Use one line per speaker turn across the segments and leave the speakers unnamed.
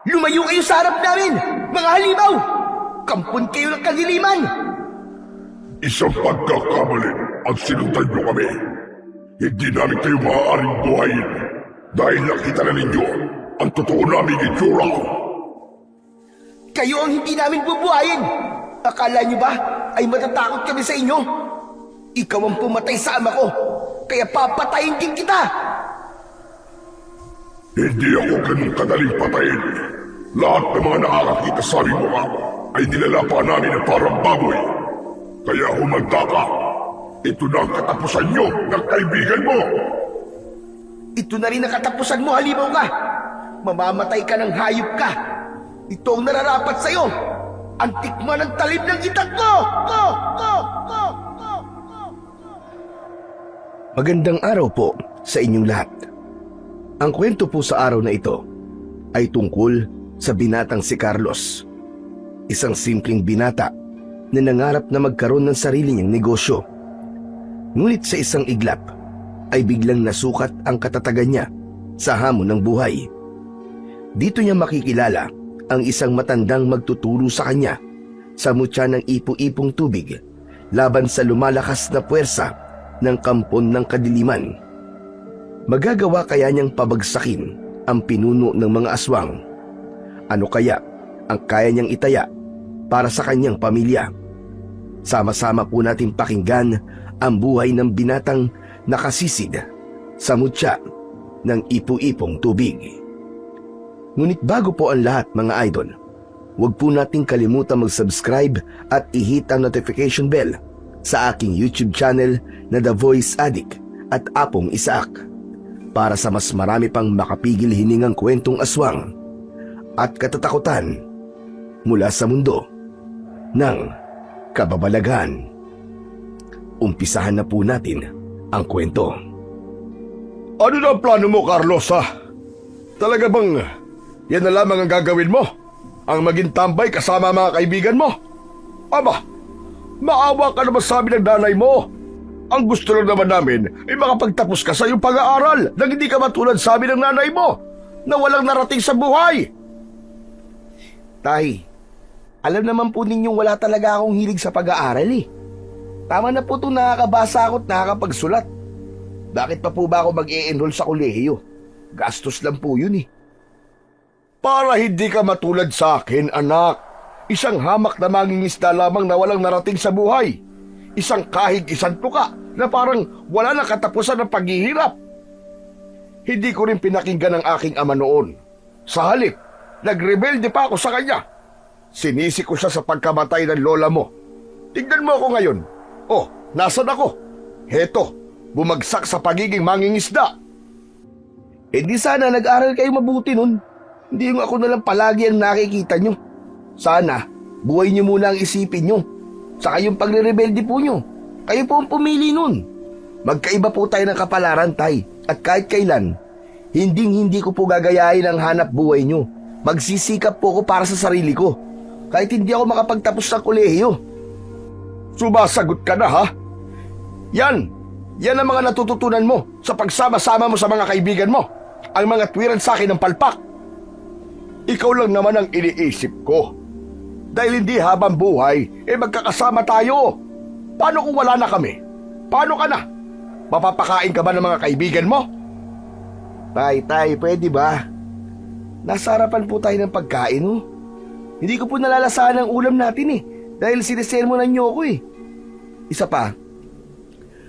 Lumayo kayo sa harap namin, mga halimaw! Kampon kayo ng kadiliman!
Isang pagkakamali ang sinundan nyo kami. Hindi namin kayo maaaring buhayin dahil nakita na ninyo ang totoo naming itsura.
Kayo ang hindi namin bubuhayin! Akala niyo ba ay matatakot kami sa inyo? Ikaw ang pumatay sa ama ko, kaya papatayin din kita!
Hindi ako ganun kadaling patayin. Lahat ng mga nakakakita sa aming mukha ay nilalapa namin na parang baboy. Kaya humanda ka. Ito na ang katapusan nyo ng kaibigan mo.
Ito na rin ang katapusan mo, halimaw ka! Mamamatay ka ng hayop ka! Ito ang nararapat sa'yo! Ang tikman ng talim ng itak ko! Magandang araw po sa inyong lahat. Ang kwento po sa araw na ito ay tungkol sa binatang si Carlos. Isang simpleng binata na nangarap na magkaroon ng sarili niyang negosyo. Ngunit sa isang iglap ay biglang nasukat ang katatagan niya sa hamon ng buhay. Dito niya makikilala ang isang matandang magtuturo sa kanya sa mutya ng ipo-ipong tubig laban sa lumalakas na puwersa ng kampon ng kadiliman. Magagawa kaya niyang pabagsakin ang pinuno ng mga aswang? Ano kaya ang kaya niyang itaya para sa kanyang pamilya? Sama-sama po natin pakinggan ang buhay ng binatang nakasisid sa mutya ng ipo-ipong tubig. Ngunit bago po ang lahat, mga idol, huwag po nating kalimutan mag-subscribe at i-hit ang notification bell sa aking YouTube channel na The Voice Addict at Apong Isaac para sa mas marami pang makapigil hiningang kwentong aswang at katatakutan mula sa mundo ng kababalagan. Umpisahan na po natin ang kwento.
Ano na ang plano mo, Carlos, ha? Talaga bang yan na lamang ang gagawin mo? Ang maging tambay kasama ang mga kaibigan mo? Aba, maawa ka naman sa amin ng nanay mo. Ang gusto lang naman namin ay makapagtapos ka sa iyong pag-aaral nang hindi ka matulad sa amin ng nanay mo na walang narating sa buhay.
Tay, alam naman po ninyong wala talaga akong hilig sa pag-aaral eh. Tama na po itong nakakabasa ako at nakakapagsulat. Bakit pa po ba ako mag-e-enroll sa kolehiyo? Gastos lang po yun eh.
Para hindi ka matulad sa akin, anak. Isang hamak na mangingisda lamang na walang narating sa buhay. Isang kahig isang tuka na parang wala na katapusan ng paghihirap. Hindi ko rin pinakinggan ang aking ama noon. Sa halip, nagrebelde pa ako sa kanya. Sinisi ko siya sa pagkamatay ng lola mo. Tignan mo ako ngayon. Oh, nasan ako? Heto, bumagsak sa pagiging mangingisda.
Eh di sana nag-aral kayo mabuti nun. Hindi yung ako nalang palagi ang nakikita nyo. Sana, buhay nyo muna ang isipin nyo. Saka yung pagre-rebelde po nyo. Kayo po ang pumili nun. Magkaiba po tayo ng kapalaran, tay. At kahit kailan, hindi ko po gagayahin ang hanap buhay nyo. Magsisikap po ako para sa sarili ko. Kahit hindi ako makapagtapos ng kolehiyo.
Sumasagot ka na, ha? Yan ang mga natututunan mo sa pagsama-sama mo sa mga kaibigan mo. Ang mga tuwiran sa akin ng palpak. Ikaw lang naman ang iniisip ko. Dahil hindi habang buhay, magkakasama tayo. Paano kung wala na kami? Paano ka na? Mapapakain ka ba ng mga kaibigan mo?
Tay, pwede ba? Nasa harapan po tayo ng pagkain, oh. Hindi ko po nalalasahan ang ulam natin eh. Dahil sinisermonan niyo ako eh. Isa pa,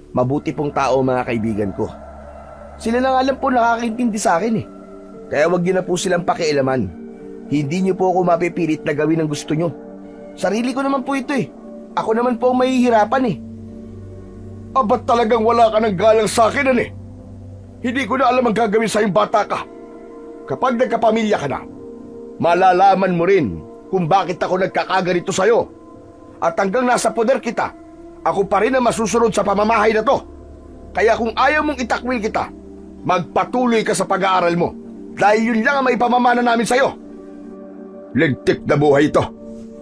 mabuti pong tao mga kaibigan ko. Sila lang alam po nakakaintindi sa akin eh. Kaya wag niyo na po silang pakialaman. Hindi niyo po ako mapipilit na gawin ang gusto niyo. Sarili ko naman po ito eh. Ako naman po ang mahihirapan eh.
Ba't talagang wala ka ng galang sa akin, eh? Hindi ko na alam ang gagawin sa iyong bata ka. Kapag nagkapamilya ka na, malalaman mo rin kung bakit ako nagkakaganito sa'yo. At hanggang nasa poder kita, ako pa rin ang masusunod sa pamamahay na to. Kaya kung ayaw mong itakwil kita, magpatuloy ka sa pag-aaral mo. Dahil yun lang ang maipamamana namin sa'yo. Ligtik na buhay ito.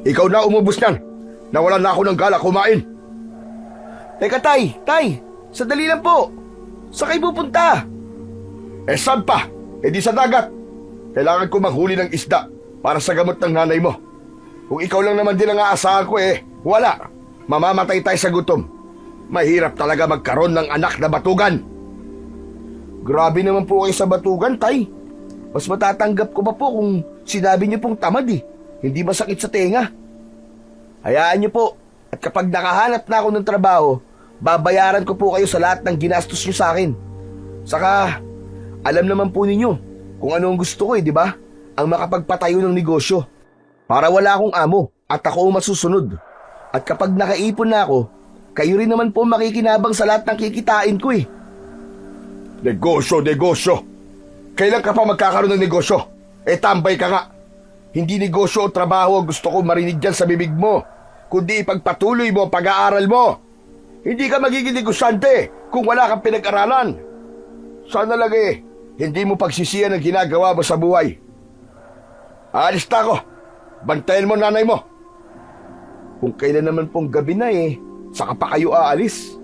Ikaw na umubos niyan. Nawalan na ako ng gala kumain.
Teka tay, sandali lang po. Saan kayo pupunta?
Saan pa? Di sa dagat. Kailangan ko manghuli ng isda para sa gamot ng nanay mo. Kung ikaw lang naman din ang aasahan ko wala. Mamamatay tayo sa gutom. Mahirap talaga magkaroon ng anak na batugan. Grabe naman po kayo sa batugan, tay. Mas matatanggap ko pa po kung sinabi niyo pong tamad Hindi masakit sa tenga. Hayaan niyo po. At kapag nakahanap na ako ng trabaho, babayaran ko po kayo sa lahat ng ginastos niyo sa akin. Saka, alam naman po ninyo kung ano ang gusto ko di ba? Ang makapagpatayo ng negosyo. Para wala akong amo at ako ang masusunod. At kapag nakaipon na ako, kayo rin naman po makikinabang sa lahat ng kikitain ko Negosyo. Kailan ka pa magkakaroon ng negosyo? Tambay ka nga. Hindi negosyo o trabaho ang gusto ko marinig dyan sa bibig mo, kundi ipagpatuloy mo ang pag-aaral mo. Hindi ka magiging negosyante kung wala kang pinag-aralan. Sana lang hindi mo pagsisiyan ang ginagawa mo sa buhay. Aalis na ako. Bantayan mo nanay mo. Kung kailan naman pong gabi na saka pa kayo aalis.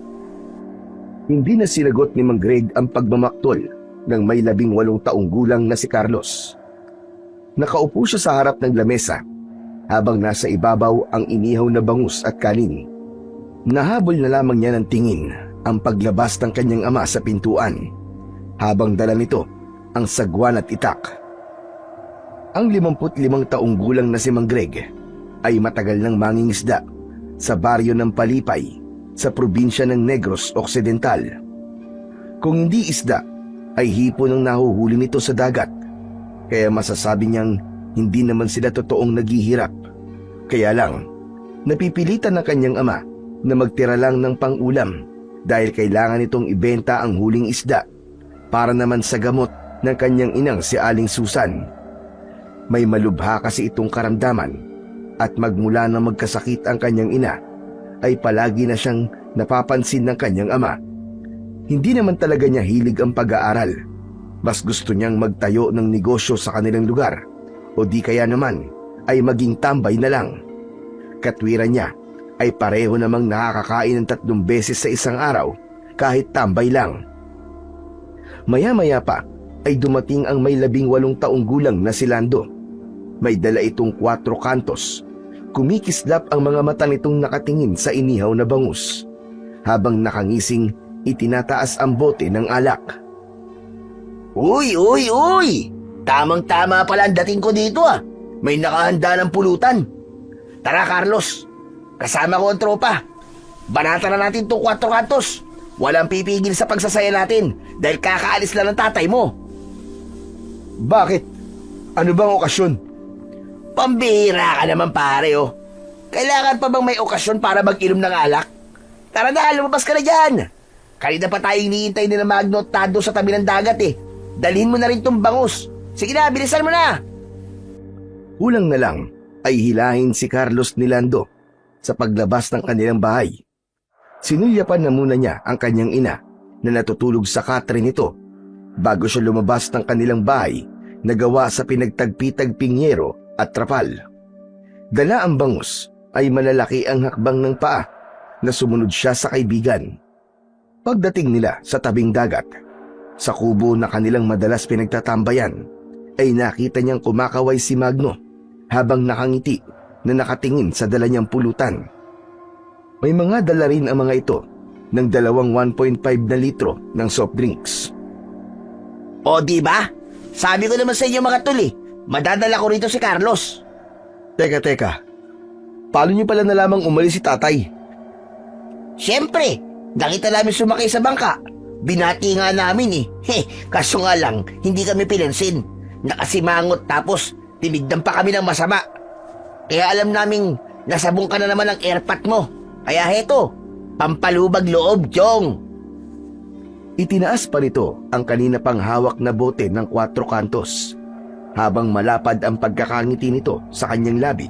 Hindi na sinagot ni Mang Greg ang pagmamaktol ng may 18 taong gulang na si Carlos. Nakaupo siya sa harap ng lamesa habang nasa ibabaw ang inihaw na bangus at kanin. Nahabol na lamang niya ng tingin ang paglabas ng kanyang ama sa pintuan habang dala nito ang sagwan at itak. Ang 55 taong gulang na si Mang Greg ay matagal nang mangingisda sa baryo ng Palipay sa probinsya ng Negros Occidental. Kung hindi isda, ay hipon ang nahuhuli nito sa dagat. Kaya masasabi niyang hindi naman sila totoong naghihirap. Kaya lang, napipilitan ng kanyang ama na magtira lang ng pang-ulam dahil kailangan itong ibenta ang huling isda para naman sa gamot ng kanyang inang si Aling Susan. May malubha kasi itong karamdaman at magmula na magkasakit ang kanyang ina ay palagi na siyang napapansin ng kanyang ama. Hindi naman talaga niya hilig ang pag-aaral. Mas gusto niyang magtayo ng negosyo sa kanilang lugar o di kaya naman ay maging tambay na lang. Katwiran niya ay pareho namang nakakakain ng 3 beses sa isang araw kahit tambay lang. Maya-maya pa ay dumating ang may 18 taong gulang na si Lando. May dala itong 4 kantos. Kumikislap ang mga mata nitong nakatingin sa inihaw na bangus habang nakangising itinataas ang bote ng alak.
Uy! Tamang-tama pala ang dating ko dito May nakahanda ng pulutan. Tara Carlos, kasama ko ang tropa. Banata na natin itong 4 kantos. Walang pipigil sa pagsasaya natin dahil kakaalis lang ng tatay mo.
Bakit? Ano bang okasyon?
Pambihira ka naman pare Kailangan pa bang may okasyon para mag-inom ng alak? Tara na, lumabas ka na dyan. Kanina pa tayong hinihintay nila Magno at Tado sa tabi ng dagat Dalhin mo na rin tong bangus. Sige na, bilisan mo na.
Kulang na lang ay hilahin si Carlos ni Lando sa paglabas ng kanilang bahay. Sinulyapan na muna niya ang kanyang ina na natutulog sa katre nito bago siya lumabas ng kanilang bahay na gawa sa pinagtagpi-tagping yero at trapal. Dala ang bangus ay malalaki ang hakbang ng paa na sumunod siya sa kaibigan. Pagdating nila sa tabing dagat, sa kubo na kanilang madalas pinagtatambayan, ay nakita niyang kumakaway si Magno habang nakangiti na nakatingin sa dala niyang pulutan. May mga dala rin ang mga ito ng 1.5 na litro ng soft drinks.
O di ba? Sabi ko naman sa inyo mga tol madadala ko rito si Carlos.
Teka. Paano niyo pala nalamang umalis si tatay?
Siyempre, nakita namin sumakay sa bangka. Binati nga namin kaso nga lang, hindi kami pinansin. Nakasimangot tapos tinignan pa kami ng masama. Kaya alam naming nasabong ka na naman ang airpat mo. Kaya heto, pampalubag loob, Jong.
Itinaas pa nito ang kanina pang hawak na bote ng 4 kantos habang malapad ang pagkakangiti nito sa kanyang labi.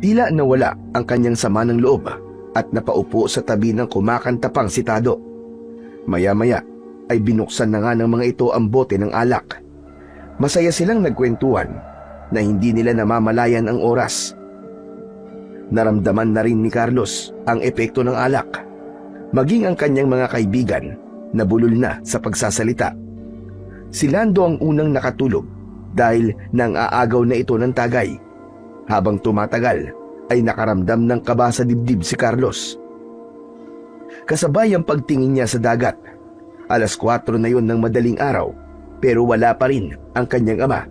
Tila nawala ang kanyang sama ng loob at napaupo sa tabi ng kumakanta pang si Tado. Maya-maya ay binuksan na nga ng mga ito ang bote ng alak. Masaya silang nagkwentuhan na hindi nila namamalayan ang oras. Naramdaman na rin ni Carlos ang epekto ng alak, maging ang kanyang mga kaibigan na bulol na sa pagsasalita. Si Lando ang unang nakatulog dahil nang aagaw na ito ng tagay. Habang tumatagal ay nakaramdam ng kaba sa dibdib si Carlos. Kasabay ang pagtingin niya sa dagat. 4:00 na yon ng madaling araw pero wala pa rin ang kanyang ama.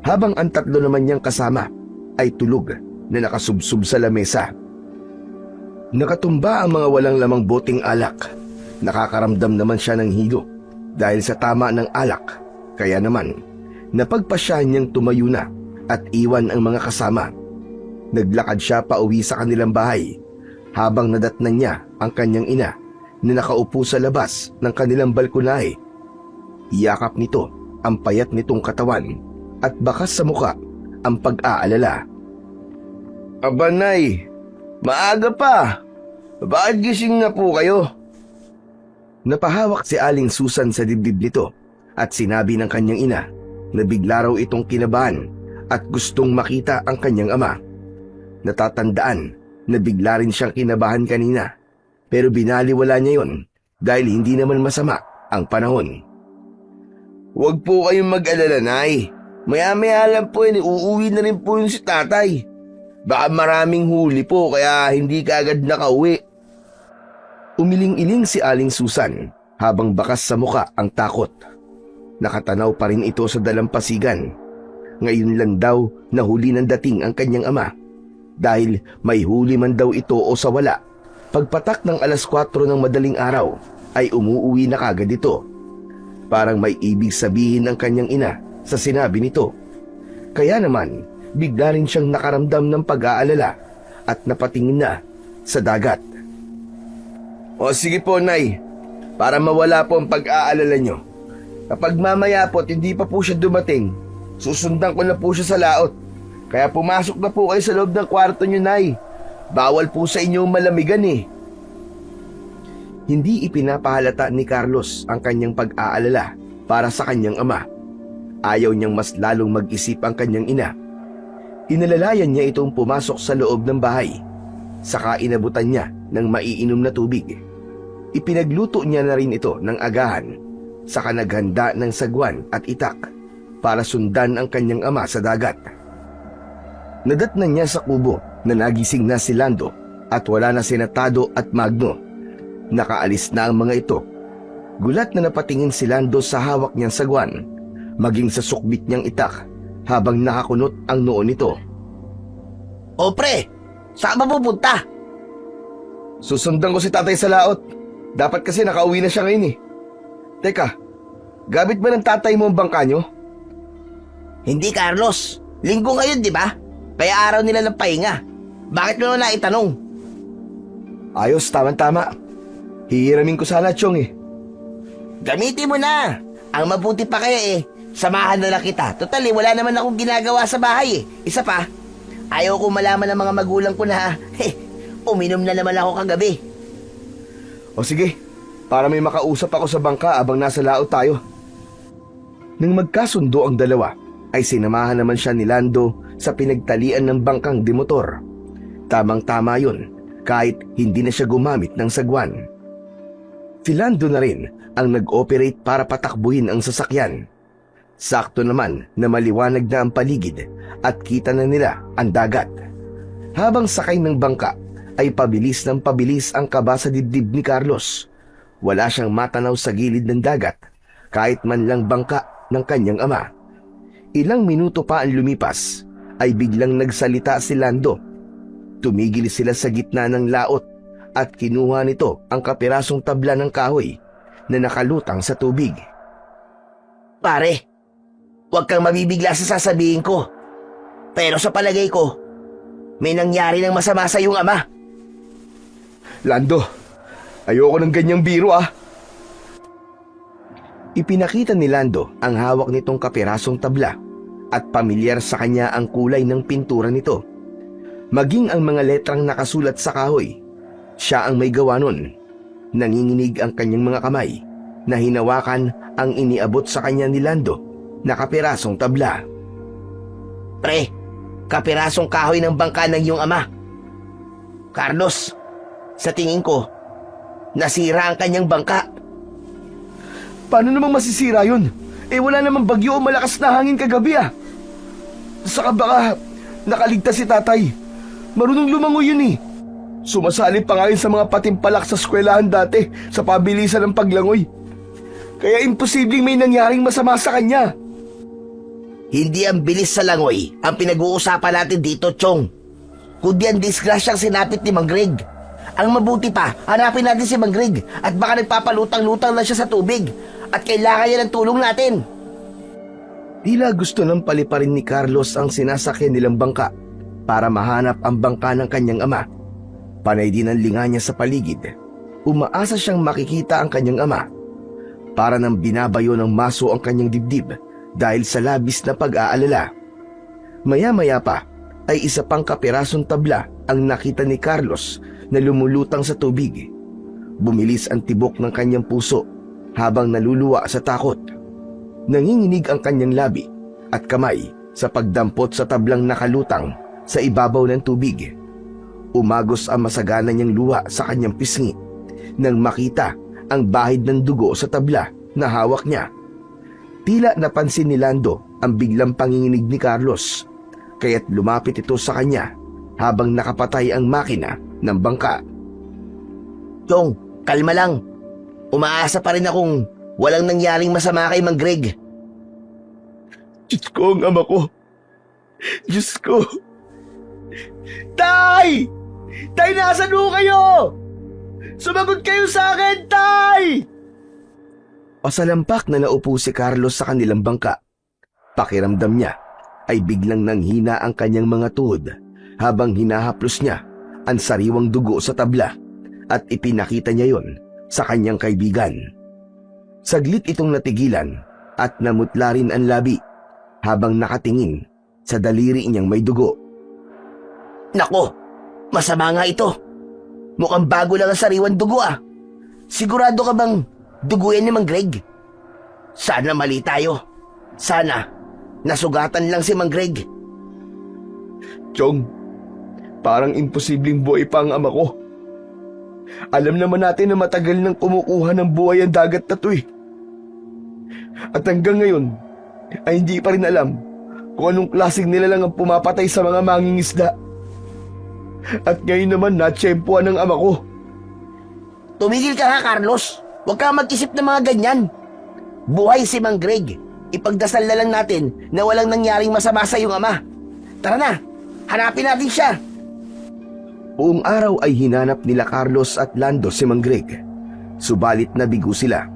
Habang ang 3 naman niyang kasama ay tulog na nakasubsob sa lamesa. Nakatumba ang mga walang lamang boteng alak. Nakakaramdam naman siya ng hilo dahil sa tama ng alak. Kaya naman, napagpasyahan niyang tumayo na at iwan ang mga kasama. Naglakad siya pa uwi sa kanilang bahay habang nadatnan niya ang kanyang ina na nakaupo sa labas ng kanilang balkonahe. Iyakap nito ang payat nitong katawan at bakas sa muka ang pag-aalala.
Aba, Nay, maaga pa. Bakit gising na po kayo?
Napahawak si Aling Susan sa dibdib nito at sinabi ng kanyang ina na bigla raw itong kinabahan at gustong makita ang kanyang ama. Natatandaan na bigla rin siyang kinabahan kanina pero binaliwala niya yon dahil hindi naman masama ang panahon.
Huwag po kayong mag-alala, Nay. Maya-maya lang po uuwi na rin po yung si tatay. Baka maraming huli po kaya hindi ka agad nakauwi.
Umiling-iling si Aling Susan habang bakas sa muka ang takot. Nakatanaw pa rin ito sa dalampasigan. Ngayon lang daw nahuli ng dating ang kanyang ama. Dahil may huli man daw ito o sa wala, pagpatak ng 4:00 ng madaling araw ay umuuwi na kagad ito. Parang may ibig sabihin ng kanyang ina sa sinabi nito. Kaya naman, bigla rin siyang nakaramdam ng pag-aalala at napatingin na sa dagat.
O sige po, Nay, para mawala po ang pag-aalala nyo. Kapag mamaya po at hindi pa po siya dumating, susundan ko na po siya sa laot. Kaya pumasok na po kayo sa loob ng kwarto nyo, Nay. Bawal po sa inyo malamigan eh.
Hindi ipinapahalata ni Carlos ang kanyang pag-aalala para sa kanyang ama. Ayaw niyang mas lalong mag-isip ang kanyang ina. Inalalayan niya itong pumasok sa loob ng bahay. Saka inabutan niya ng maiinom na tubig. Ipinagluto niya na rin ito ng agahan. Saka naghanda ng sagwan at itak para sundan ang kanyang ama sa dagat. Nadatnan niya sa kubo na nagising na si Lando at wala na sina Tado at Magno. Nakaalis na ang mga ito. Gulat na napatingin si Lando sa hawak niyang sagwan, maging sa sukbit niyang itak habang nakakunot ang noo nito.
O pre, saan ba pupunta?
Susundan ko si tatay sa laot. Dapat kasi nakauwi na siya ngayon eh. Teka, gamit ba ng tatay mo ang bangka nyo?
Hindi, Carlos. Linggo ngayon, di ba? Kaya araw nila ng pahinga. Bakit mo na itanong?
Ayos, tama-tama. Hihiramin ko sana, Chong eh.
Gamitin mo na. Ang mabuti pa kaya samahan na lang kita. Total wala naman akong ginagawa sa bahay Isa pa, ayaw ko malaman ng mga magulang ko na uminom na naman ako kagabi.
O sige, para may makausap ako sa bangka abang nasa laot tayo.
Nang magkasundo ang dalawa, ay sinamahan naman siya ni Lando sa pinagtalian ng bangkang demotor. Tamang-tama yun, kahit hindi na siya gumamit ng sagwan. Si Lando na rin ang nag-operate para patakbuhin ang sasakyan. Sakto naman na maliwanag na ang paligid at kita na nila ang dagat. Habang sakay ng bangka, ay pabilis ng pabilis ang kaba sa dibdib ni Carlos. Wala siyang matanaw sa gilid ng dagat, kahit man lang bangka ng kanyang ama. Ilang minuto pa ang lumipas, ay biglang nagsalita si Lando. Tumigil sila sa gitna ng laot at kinuha nito ang kapirasong tabla ng kahoy na nakalutang sa tubig.
Pare, huwag kang mabibigla sa sasabihin ko. Pero sa palagay ko, may nangyari ng masama sa iyong ama.
Lando, ayoko ng ganyang biro
Ipinakita ni Lando ang hawak nitong kapirasong tabla at pamilyar sa kanya ang kulay ng pintura nito. Maging ang mga letrang nakasulat sa kahoy, siya ang may gawa nun. Nanginginig ang kanyang mga kamay na hinawakan ang iniabot sa kanya ni Lando na kapirasong tabla.
Pre, kapirasong kahoy ng bangka ng iyong ama. Carlos, sa tingin ko, nasira ang kanyang bangka.
Paano namang masisira yun? Wala namang bagyo o malakas na hangin kagabi ah. Saka baka nakaligtas si tatay. Marunong lumangoy yun eh. Sumasali pa nga yun sa mga patimpalak sa eskwelahan dati sa pabilisan ng paglangoy. Kaya imposibleng may nangyaring masama sa kanya.
Hindi ang bilis sa langoy ang pinag-uusapan natin dito, Chong. Kundi ang disgrasyang sinapit ni Mang Greg. Ang mabuti pa, hanapin natin si Mang Greg at baka nagpapalutang-lutang na siya sa tubig at kailangan niya ng tulong natin.
Tila gusto ng paliparin ni Carlos ang sinasakyan nilang bangka para mahanap ang bangka ng kanyang ama. Panay din ang linga niya sa paligid. Umaasa siyang makikita ang kanyang ama. Para nang binabayo ng maso ang kanyang dibdib dahil sa labis na pag-aalala. Maya-maya pa ay isa pang kapirasong tabla ang nakita ni Carlos na lumulutang sa tubig. Bumilis ang tibok ng kanyang puso habang naluluwa sa takot. Nanginginig ang kanyang labi at kamay sa pagdampot sa tablang nakalutang sa ibabaw ng tubig. Umagos ang masagana niyang luha sa kanyang pisngi nang makita ang bahid ng dugo sa tabla na hawak niya. Tila napansin ni Lando ang biglang panginginig ni Carlos, kaya't lumapit ito sa kanya habang nakapatay ang makina ng bangka.
Chong, kalma lang. Umaasa pa rin akong walang nangyaring masama kay Mang Greg.
Diyos ko, ang ama ko. Diyos ko. Tay! Tay, nasan ho kayo? Sumagot kayo sa akin, Tay!
Pasalampak na naupo si Carlos sa kanilang bangka. Pakiramdam niya ay biglang nanghina ang kanyang mga tuhod habang hinahaplos niya ang sariwang dugo sa tabla at ipinakita niya yon sa kanyang kaibigan. Saglit itong natigilan at namutla rin ang labi habang nakatingin sa daliri niyang may dugo.
Nako, masama nga ito. Mukhang bago lang ang sariwan dugo ah. Sigurado ka bang dugo yan ni Mang Greg? Sana mali tayo. Sana nasugatan lang si Mang Greg.
Chong, parang imposibleng buhay pa ang ama ko. Alam naman natin na matagal nang kumukuha ng buhay ang dagat na to eh. At hanggang ngayon ay hindi pa rin alam kung anong klaseng nilalang ang pumapatay sa mga mangingisda. At ngayon naman natsyempuan ng ama ko.
Tumigil ka nga, Carlos. Huwag ka mag-isip ng mga ganyan. Buhay si Mang Greg. Ipagdasal na lang natin na walang nangyaring masama sa iyong ama. Tara na, hanapin natin siya.
Buong araw ay hinanap nila Carlos at Lando si Mang Greg. Subalit nabigo sila.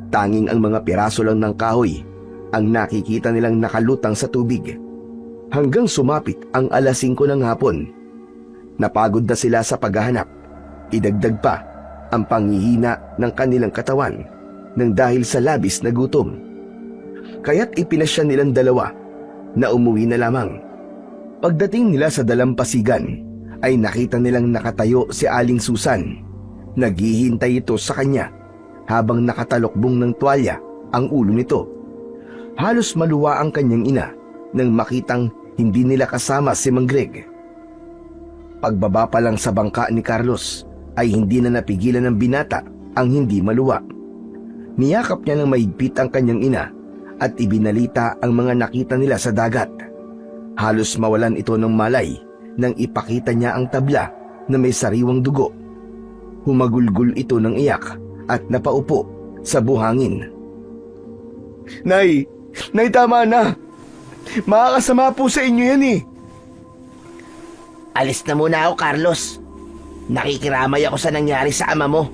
Tanging ang mga piraso lang ng kahoy ang nakikita nilang nakalutang sa tubig. Hanggang sumapit ang 5:00 ng hapon. Napagod na sila sa paghahanap. Idagdag pa ang panghihina ng kanilang katawan nang dahil sa labis na gutom. Kaya't ipinasya nilang dalawa na umuwi na lamang. Pagdating nila sa dalampasigan, ay nakita nilang nakatayo si Aling Susan. Naghihintay ito sa kanya habang nakatalokbong ng tuwalya ang ulo nito. Halos maluwa ang kanyang ina nang makitang hindi nila kasama si Mang Greg. Pagbaba pa lang sa bangka ni Carlos ay hindi na napigilan ng binata ang hindi maluwa. Niyakap niya ng mahigpit ang kanyang ina at ibinalita ang mga nakita nila sa dagat. Halos mawalan ito ng malay nang ipakita niya ang tabla na may sariwang dugo. Humagulgol ito ng iyak at napaupo sa buhangin.
Nay, tama na. Makakasama po sa inyo yan eh.
Alis na muna ako, Carlos. Nakikiramay ako sa nangyari sa ama mo.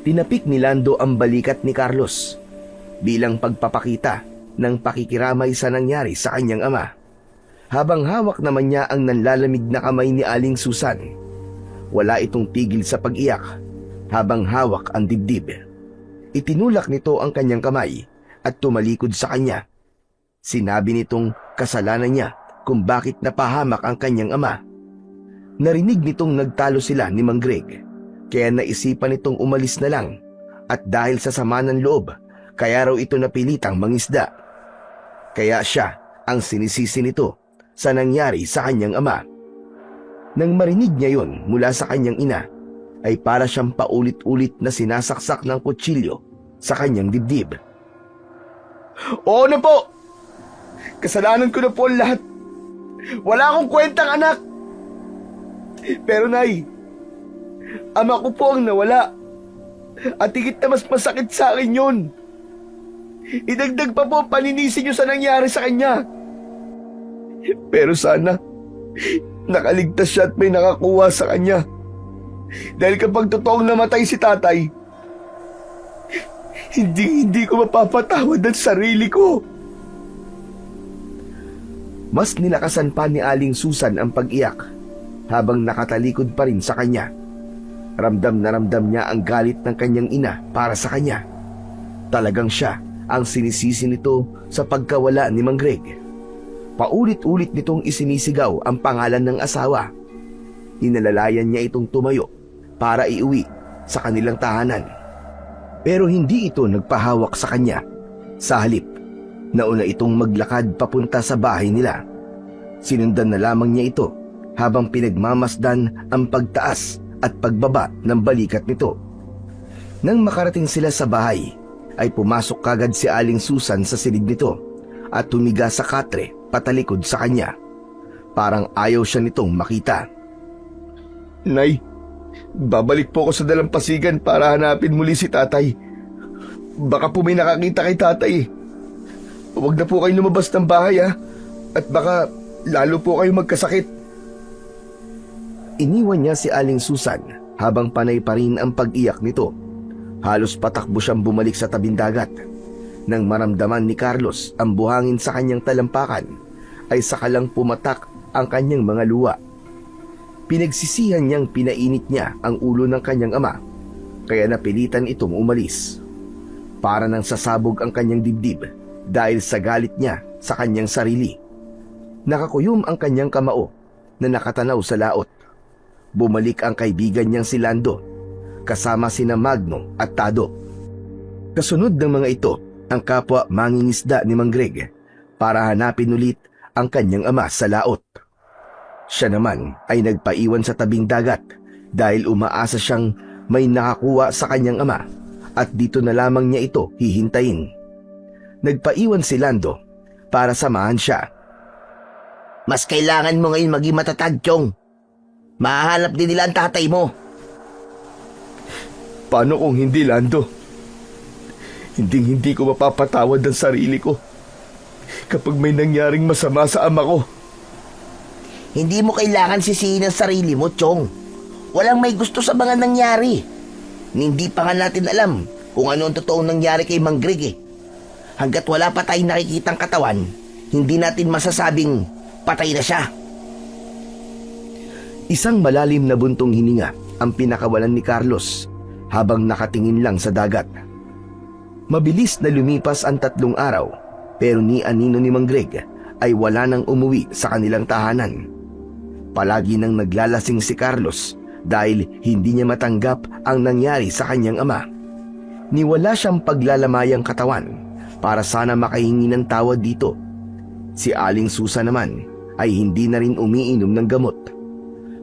Tinapik ni Lando ang balikat ni Carlos bilang pagpapakita ng pakikiramay sa nangyari sa kanyang ama. Habang hawak naman niya ang nanlalamig na kamay ni Aling Susan. Wala itong tigil sa pag-iyak habang hawak ang dibdib. Itinulak nito ang kanyang kamay at tumalikod sa kanya. Sinabi nitong kasalanan niya kung bakit napahamak ang kanyang ama. Narinig nitong nagtalo sila ni Mang Greg, kaya naisipan nitong umalis na lang at dahil sa sama ng loob, kaya raw ito napilitang mangisda. Kaya siya ang sinisisi nito sa nangyari sa kanyang ama. Nang marinig niya yon mula sa kanyang ina, ay para siyang paulit-ulit na sinasaksak ng kutsilyo sa kanyang dibdib.
Oo na po! Kasalanan ko na po ang lahat. Wala akong kwentang anak. Pero Nay, ama ko po ang nawala. At higit na mas masakit sa akin yun. Idagdag pa po ang paninisi niyo sa nangyari sa kanya. Pero sana, nakaligtas siya at may nakakuha sa kanya. Dahil kapag totoong namatay si tatay, hindi ko mapapatawad ang sarili ko.
Mas nilakasan pa ni Aling Susan ang pag-iyak habang nakatalikod pa rin sa kanya. Ramdam na ramdam niya ang galit ng kanyang ina para sa kanya. Talagang siya ang sinisisi nito sa pagkawala ni Mang Greg. Paulit-ulit nitong isinisigaw ang pangalan ng asawa. Inalalayan niya itong tumayo para iuwi sa kanilang tahanan. Pero hindi ito nagpahawak sa kanya. Sa halip, nauna itong maglakad papunta sa bahay nila. Sinundan na lamang niya ito habang pinagmamasdan ang pagtaas at pagbaba ng balikat nito. Nang makarating sila sa bahay, ay pumasok kagad si Aling Susan sa silid nito at tumiga sa katre patalikod sa kanya. Parang ayaw siya nitong makita.
Nay, babalik po ako sa dalampasigan para hanapin muli si tatay. Baka po may nakakita kay tatay. Huwag na po kayo lumabas ng bahay at baka lalo po kayo magkasakit.
Iniwan niya si Aling Susan habang panay pa rin ang pag-iyak nito. Halos patakbo siyang bumalik sa tabing dagat. Nang maramdaman ni Carlos ang buhangin sa kanyang talampakan, ay sakalang pumatak ang kanyang mga luha. Pinagsisihan niyang pinainit niya ang ulo ng kanyang ama, kaya napilitan itong umalis. Para nang sasabog ang kanyang dibdib dahil sa galit niya sa kanyang sarili. Nakakuyom ang kanyang kamao na nakatanaw sa laot. Bumalik ang kaibigan niyang si Lando, kasama sina Magno at Tado. Kasunod ng mga ito, ang kapwa mangingisda ni Mang Greg para hanapin ulit ang kanyang ama sa laot. Siya naman ay nagpaiwan sa tabing dagat dahil umaasa siyang may nakakuha sa kanyang ama at dito na lamang niya ito hihintayin. Nagpaiwan si Lando para samahan siya.
Mas kailangan mo ngayon maging matatag, Chong. Mahahanap din nila ang tatay mo.
Paano kung hindi, Lando? Hindi ko mapapatawad ang sarili ko kapag may nangyaring masama sa ama ko.
Hindi mo kailangan sisihin ang sarili mo, Chong. Walang may gusto sa mga nangyari. Hindi pa nga natin alam kung ano ang totoong nangyari kay Mang Greg eh. Hanggat wala pa tayong nakikitang katawan, hindi natin masasabing patay na siya.
Isang malalim na buntong hininga ang pinakawalan ni Carlos habang nakatingin lang sa dagat. Mabilis na lumipas ang 3 araw, pero ni anino ni Mang Greg ay wala nang umuwi sa kanilang tahanan. Palagi nang naglalasing si Carlos dahil hindi niya matanggap ang nangyari sa kanyang ama. Niwala siyang paglalamayang katawan para sana makahingi ng tawad dito. Si Aling Susan naman ay hindi na rin umiinom ng gamot.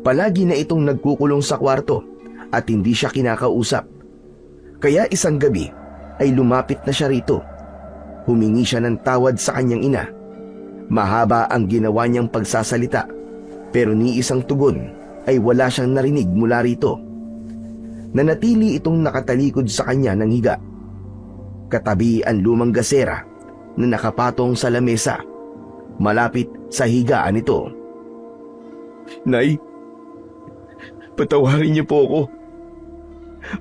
Palagi na itong nagkukulong sa kwarto at hindi siya kinakausap. Kaya isang gabi ay lumapit na siya rito. Humingi siya ng tawad sa kanyang ina. Mahaba ang ginawa niyang pagsasalita, pero ni isang tugon ay wala siyang narinig mula rito. Nanatili itong nakatalikod sa kanya ng higa. Katabi ang lumang gasera na nakapatong sa lamesa, malapit sa higaan nito.
Nay, patawarin niyo po ako.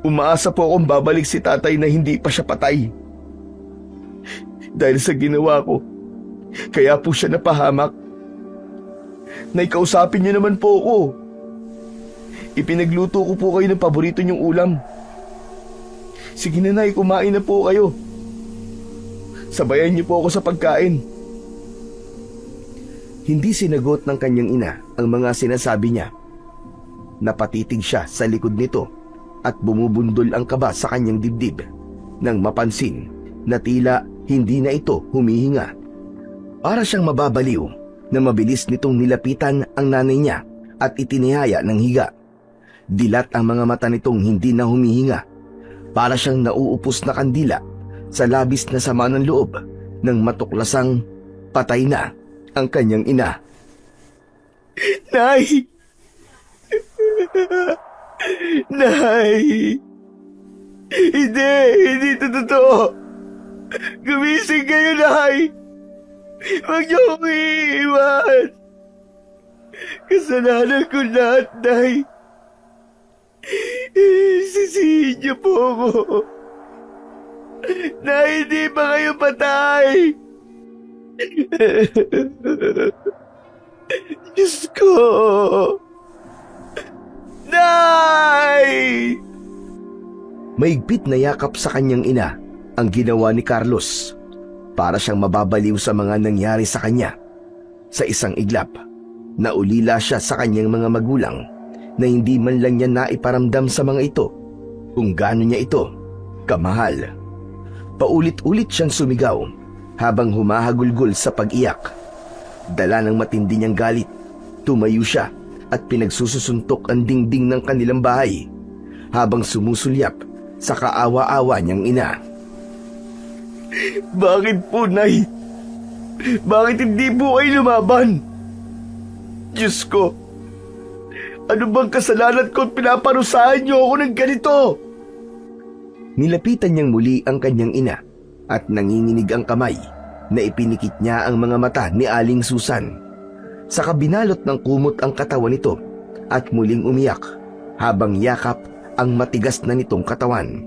Umaasa po akong babalik si tatay na hindi pa siya patay. Dahil sa ginawa ko, kaya po siya napahamak. Nay, kausapin niyo naman po ako. Ipinagluto ko po kayo ng paborito niyong ulam. Sige na, Nay, kumain na po kayo. Sabayan niyo po ako sa pagkain.
Hindi sinagot ng kanyang ina ang mga sinasabi niya. Napatitig siya sa likod nito at bumubundol ang kaba sa kanyang dibdib nang mapansin na tila hindi na ito humihinga. Para siyang mababaliw na mabilis nitong nilapitan ang nanay niya at itinihaya ng higa. Dilat ang mga mata nitong hindi na humihinga. Para siyang nauupos na kandila sa labis na sama ng loob nang matuklasang patay na ang kanyang ina.
Nay! Nay! Hindi ito totoo. Gumising kayo, Nay! Huwag niyo akong iiwan. Kasalanan ko lahat, Nay. Sisihin niyo po ako. Nay, hindi pa kayo patay. Diyos ko. Nay!
Maigpit na yakap sa kanyang ina ang ginawa ni Carlos para siyang mababaliw sa mga nangyari sa kanya. Sa isang iglap, naulila siya sa kanyang mga magulang na hindi man lang niya naiparamdam sa mga ito kung gaano niya ito kamahal. Paulit-ulit siyang sumigaw habang humahagulgol sa pag-iyak. Dala ng matindi niyang galit, tumayo siya at pinagsususuntok ang dingding ng kanilang bahay habang sumusulyap sa kaawa-awa niyang ina.
Bakit po, Nay? Bakit hindi po kayo lumaban? Diyos ko, ano bang kasalanan ko at pinaparusahan niyo ako ng ganito?
Nilapitan niyang muli ang kanyang ina at nanginginig ang kamay na ipinikit niya ang mga mata ni Aling Susan. Saka binalot ng kumot ang katawan nito at muling umiyak habang yakap ang matigas na nitong katawan.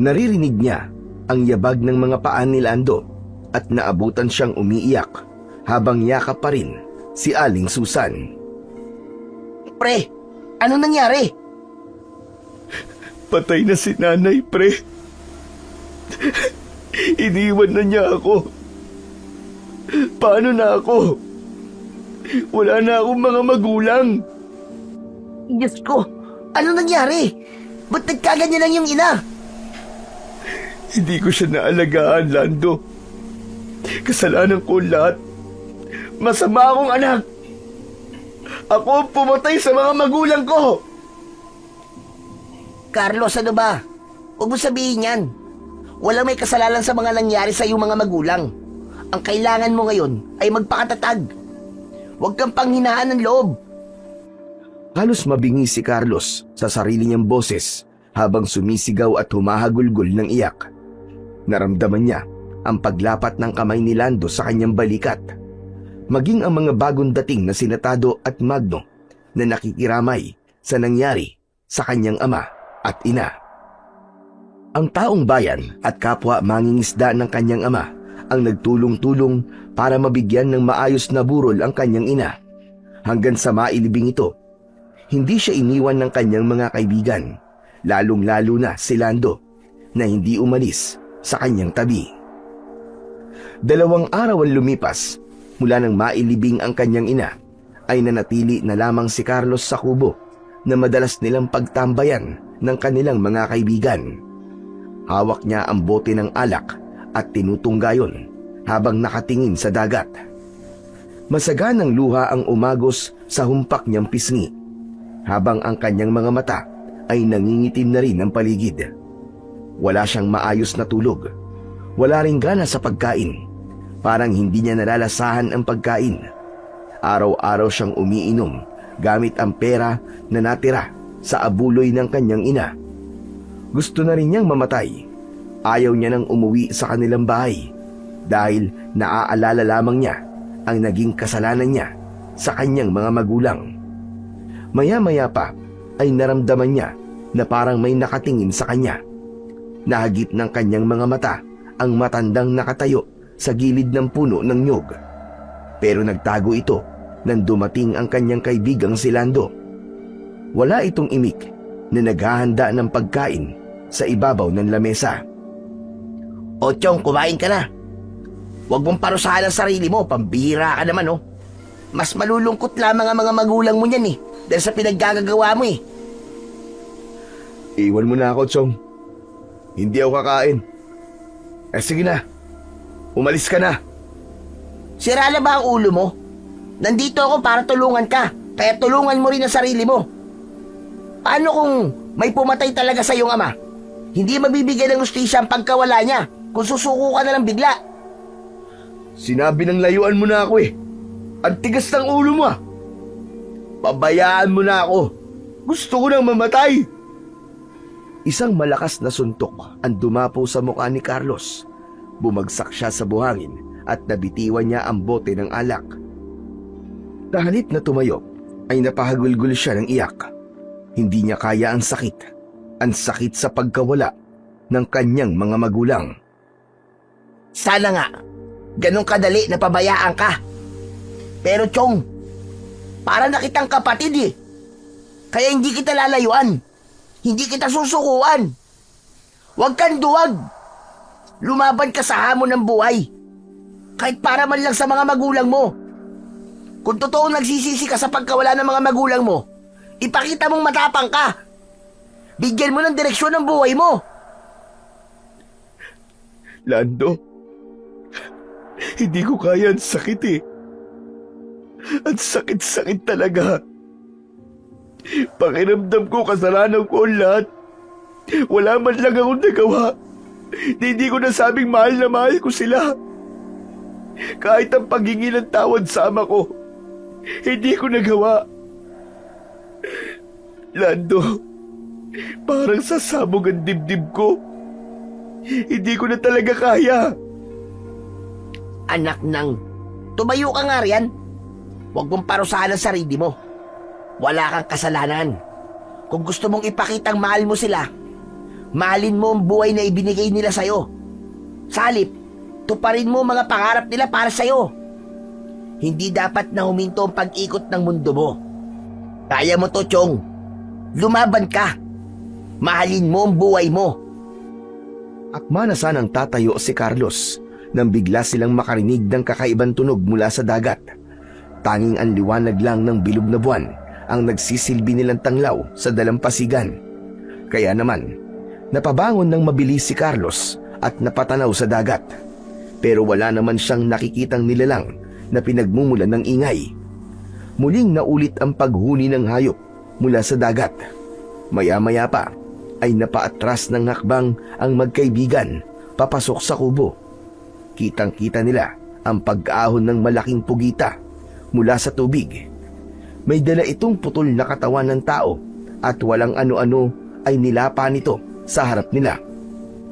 Naririnig niya ang yabag ng mga paa ni Lando at naabutan siyang umiiyak habang yakap pa rin si Aling Susan.
Pre, ano nangyari?
Patay na si Nanay, pre. Iniwan na niya ako. Paano na ako? Wala na akong mga magulang.
Diyos ko, ano nangyari? Ba't nagkaganyan lang yung ina?
Hindi ko siya naalagaan, Lando. Kasalanan ko lahat. Masama akong anak. Ako ang pumatay sa mga magulang ko.
Carlos, ano ba? Huwag mo sabihin yan. Walang may kasalanan sa mga nangyari sa iyong mga magulang. Ang kailangan mo ngayon ay magpakatatag. Huwag kang panghinaan ng loob.
Halos mabingi si Carlos sa sarili niyang boses habang sumisigaw at humahagulgol ng iyak. Naramdaman niya ang paglapat ng kamay ni Lando sa kanyang balikat, maging ang mga bagong dating na Sinatado at Magno na nakikiramay sa nangyari sa kanyang ama at ina. Ang taong bayan at kapwa mangingisda ng kanyang ama ang nagtulong-tulong para mabigyan ng maayos na burol ang kanyang ina. Hanggang sa mailibing ito, hindi siya iniwan ng kanyang mga kaibigan, lalong-lalo na si Lando, na hindi umalis sa kanyang tabi. 2 araw ang lumipas mula nang mailibing ang kanyang ina, ay nanatili na lamang si Carlos sa kubo na madalas nilang pagtambayan ng kanilang mga kaibigan. Hawak niya ang bote ng alak at tinutunggayon habang nakatingin sa dagat. Masaganang luha ang umagos sa humpak niyang pisngi, habang ang kanyang mga mata ay nangingitim na rin ang paligid. Wala siyang maayos na tulog. Wala ring gana sa pagkain. Parang hindi niya nalalasahan ang pagkain. Araw-araw siyang umiinom gamit ang pera na natira sa abuloy ng kanyang ina. Gusto na rin niyang mamatay. Ayaw niya nang umuwi sa kanilang bahay dahil naaalala lamang niya ang naging kasalanan niya sa kanyang mga magulang. Maya-maya pa ay naramdaman niya na parang may nakatingin sa kanya. Nahagip ng kanyang mga mata ang matandang nakatayo sa gilid ng puno ng nyog. Pero nagtago ito nang dumating ang kanyang kaibigang si Lando. Wala itong imik na naghahanda ng pagkain sa ibabaw ng lamesa.
O Chong, kumain ka na. Huwag mong parusahan ang sarili mo, pambihira ka naman oh. Mas malulungkot lamang ang mga magulang mo niyan dahil sa pinaggagawa mo
Iwan mo na ako, Chong. Hindi ako kakain. Sige na. Umalis ka na.
Sira na ba ang ulo mo? Nandito ako para tulungan ka, kaya tulungan mo rin ang sarili mo. Paano kung may pumatay talaga sa iyong ama? Hindi mabibigyan ng hustisya ang pagkawala niya kung susuko ka na lang bigla.
Sinabi ng layuan mo na ako eh. Ang tigas ng ulo mo ah. Pabayaan mo na ako. Gusto ko nang mamatay.
Isang malakas na suntok ang dumapo sa mukha ni Carlos. Bumagsak siya sa buhangin at nabitiwan niya ang bote ng alak. Nahalip na tumayo ay napahagulgul siya ng iyak. Hindi niya kaya ang sakit. Ang sakit sa pagkawala ng kanyang mga magulang.
Sana nga, ganun kadali na pabayaan ka. Pero Chong, para na kitang kapatid eh. Kaya hindi kita lalayuan. Hindi kita susukuan. Huwag kang duwag. Lumaban ka sa hamon ng buhay. Kahit para man lang sa mga magulang mo. Kung totoong nagsisisi ka sa pagkawala ng mga magulang mo, ipakita mong matapang ka. Bigyan mo ng direksyon ng buhay mo.
Lando, hindi ko kaya ang sakit eh. Ang sakit-sakit talaga. Pakiramdam ko kasalanan ko ang lahat. Wala man lang akong nagawa. Hindi ko nasabing mahal na mahal ko sila. Kahit ang paghingi ng tawad sa ama ko, hindi ko nagawa. Lando, parang sasabog ang dibdib ko. Hindi ko na talaga kaya.
Anak nang, tumayo ka nga riyan. Huwag mong parusahan ang sarili mo. Wala kang kasalanan. Kung gusto mong ipakitang mahal mo sila, mahalin mo ang buhay na ibinigay nila sa'yo. Salip, tuparin mo mga pangarap nila para sa'yo. Hindi dapat na huminto ang pag-ikot ng mundo mo. Kaya mo to, Chong. Lumaban ka. Mahalin mo ang buhay mo.
Akma na sanang tatayo si Carlos nang bigla silang makarinig ng kakaibang tunog mula sa dagat. Tanging ang liwanag lang ng bilog na buwan ang nagsisilbi nilang tanglaw sa dalampasigan. Kaya naman, napabangon ng mabilis si Carlos at napatanaw sa dagat. Pero wala naman siyang nakikitang nilalang na pinagmumulan ng ingay. Muling naulit ang paghuni ng hayop mula sa dagat. Maya-maya pa ay napaatras ng hakbang ang magkaibigan papasok sa kubo. Kitang-kita nila ang pag-ahon ng malaking pugita mula sa tubig. May dala itong putol na katawan ng tao at walang ano-ano ay nilapa nito sa harap nila.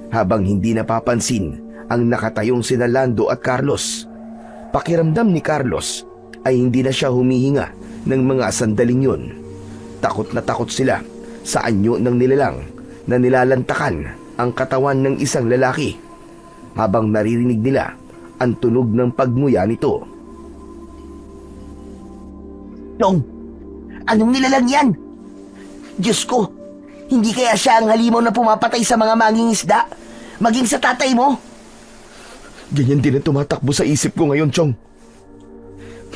Habang hindi napapansin ang nakatayong sina Lando at Carlos, pakiramdam ni Carlos ay hindi na siya humihinga ng mga sandaling yun. Takot na takot sila sa anyo ng nilalang na nilalantakan ang katawan ng isang lalaki habang naririnig nila ang tunog ng pagmuya nito.
Chong, anong nilalang yan? Diyos ko, hindi kaya siya ang halimaw na pumapatay sa mga mangingisda, maging sa tatay mo?
Ganyan din ang tumatakbo sa isip ko ngayon, Chong.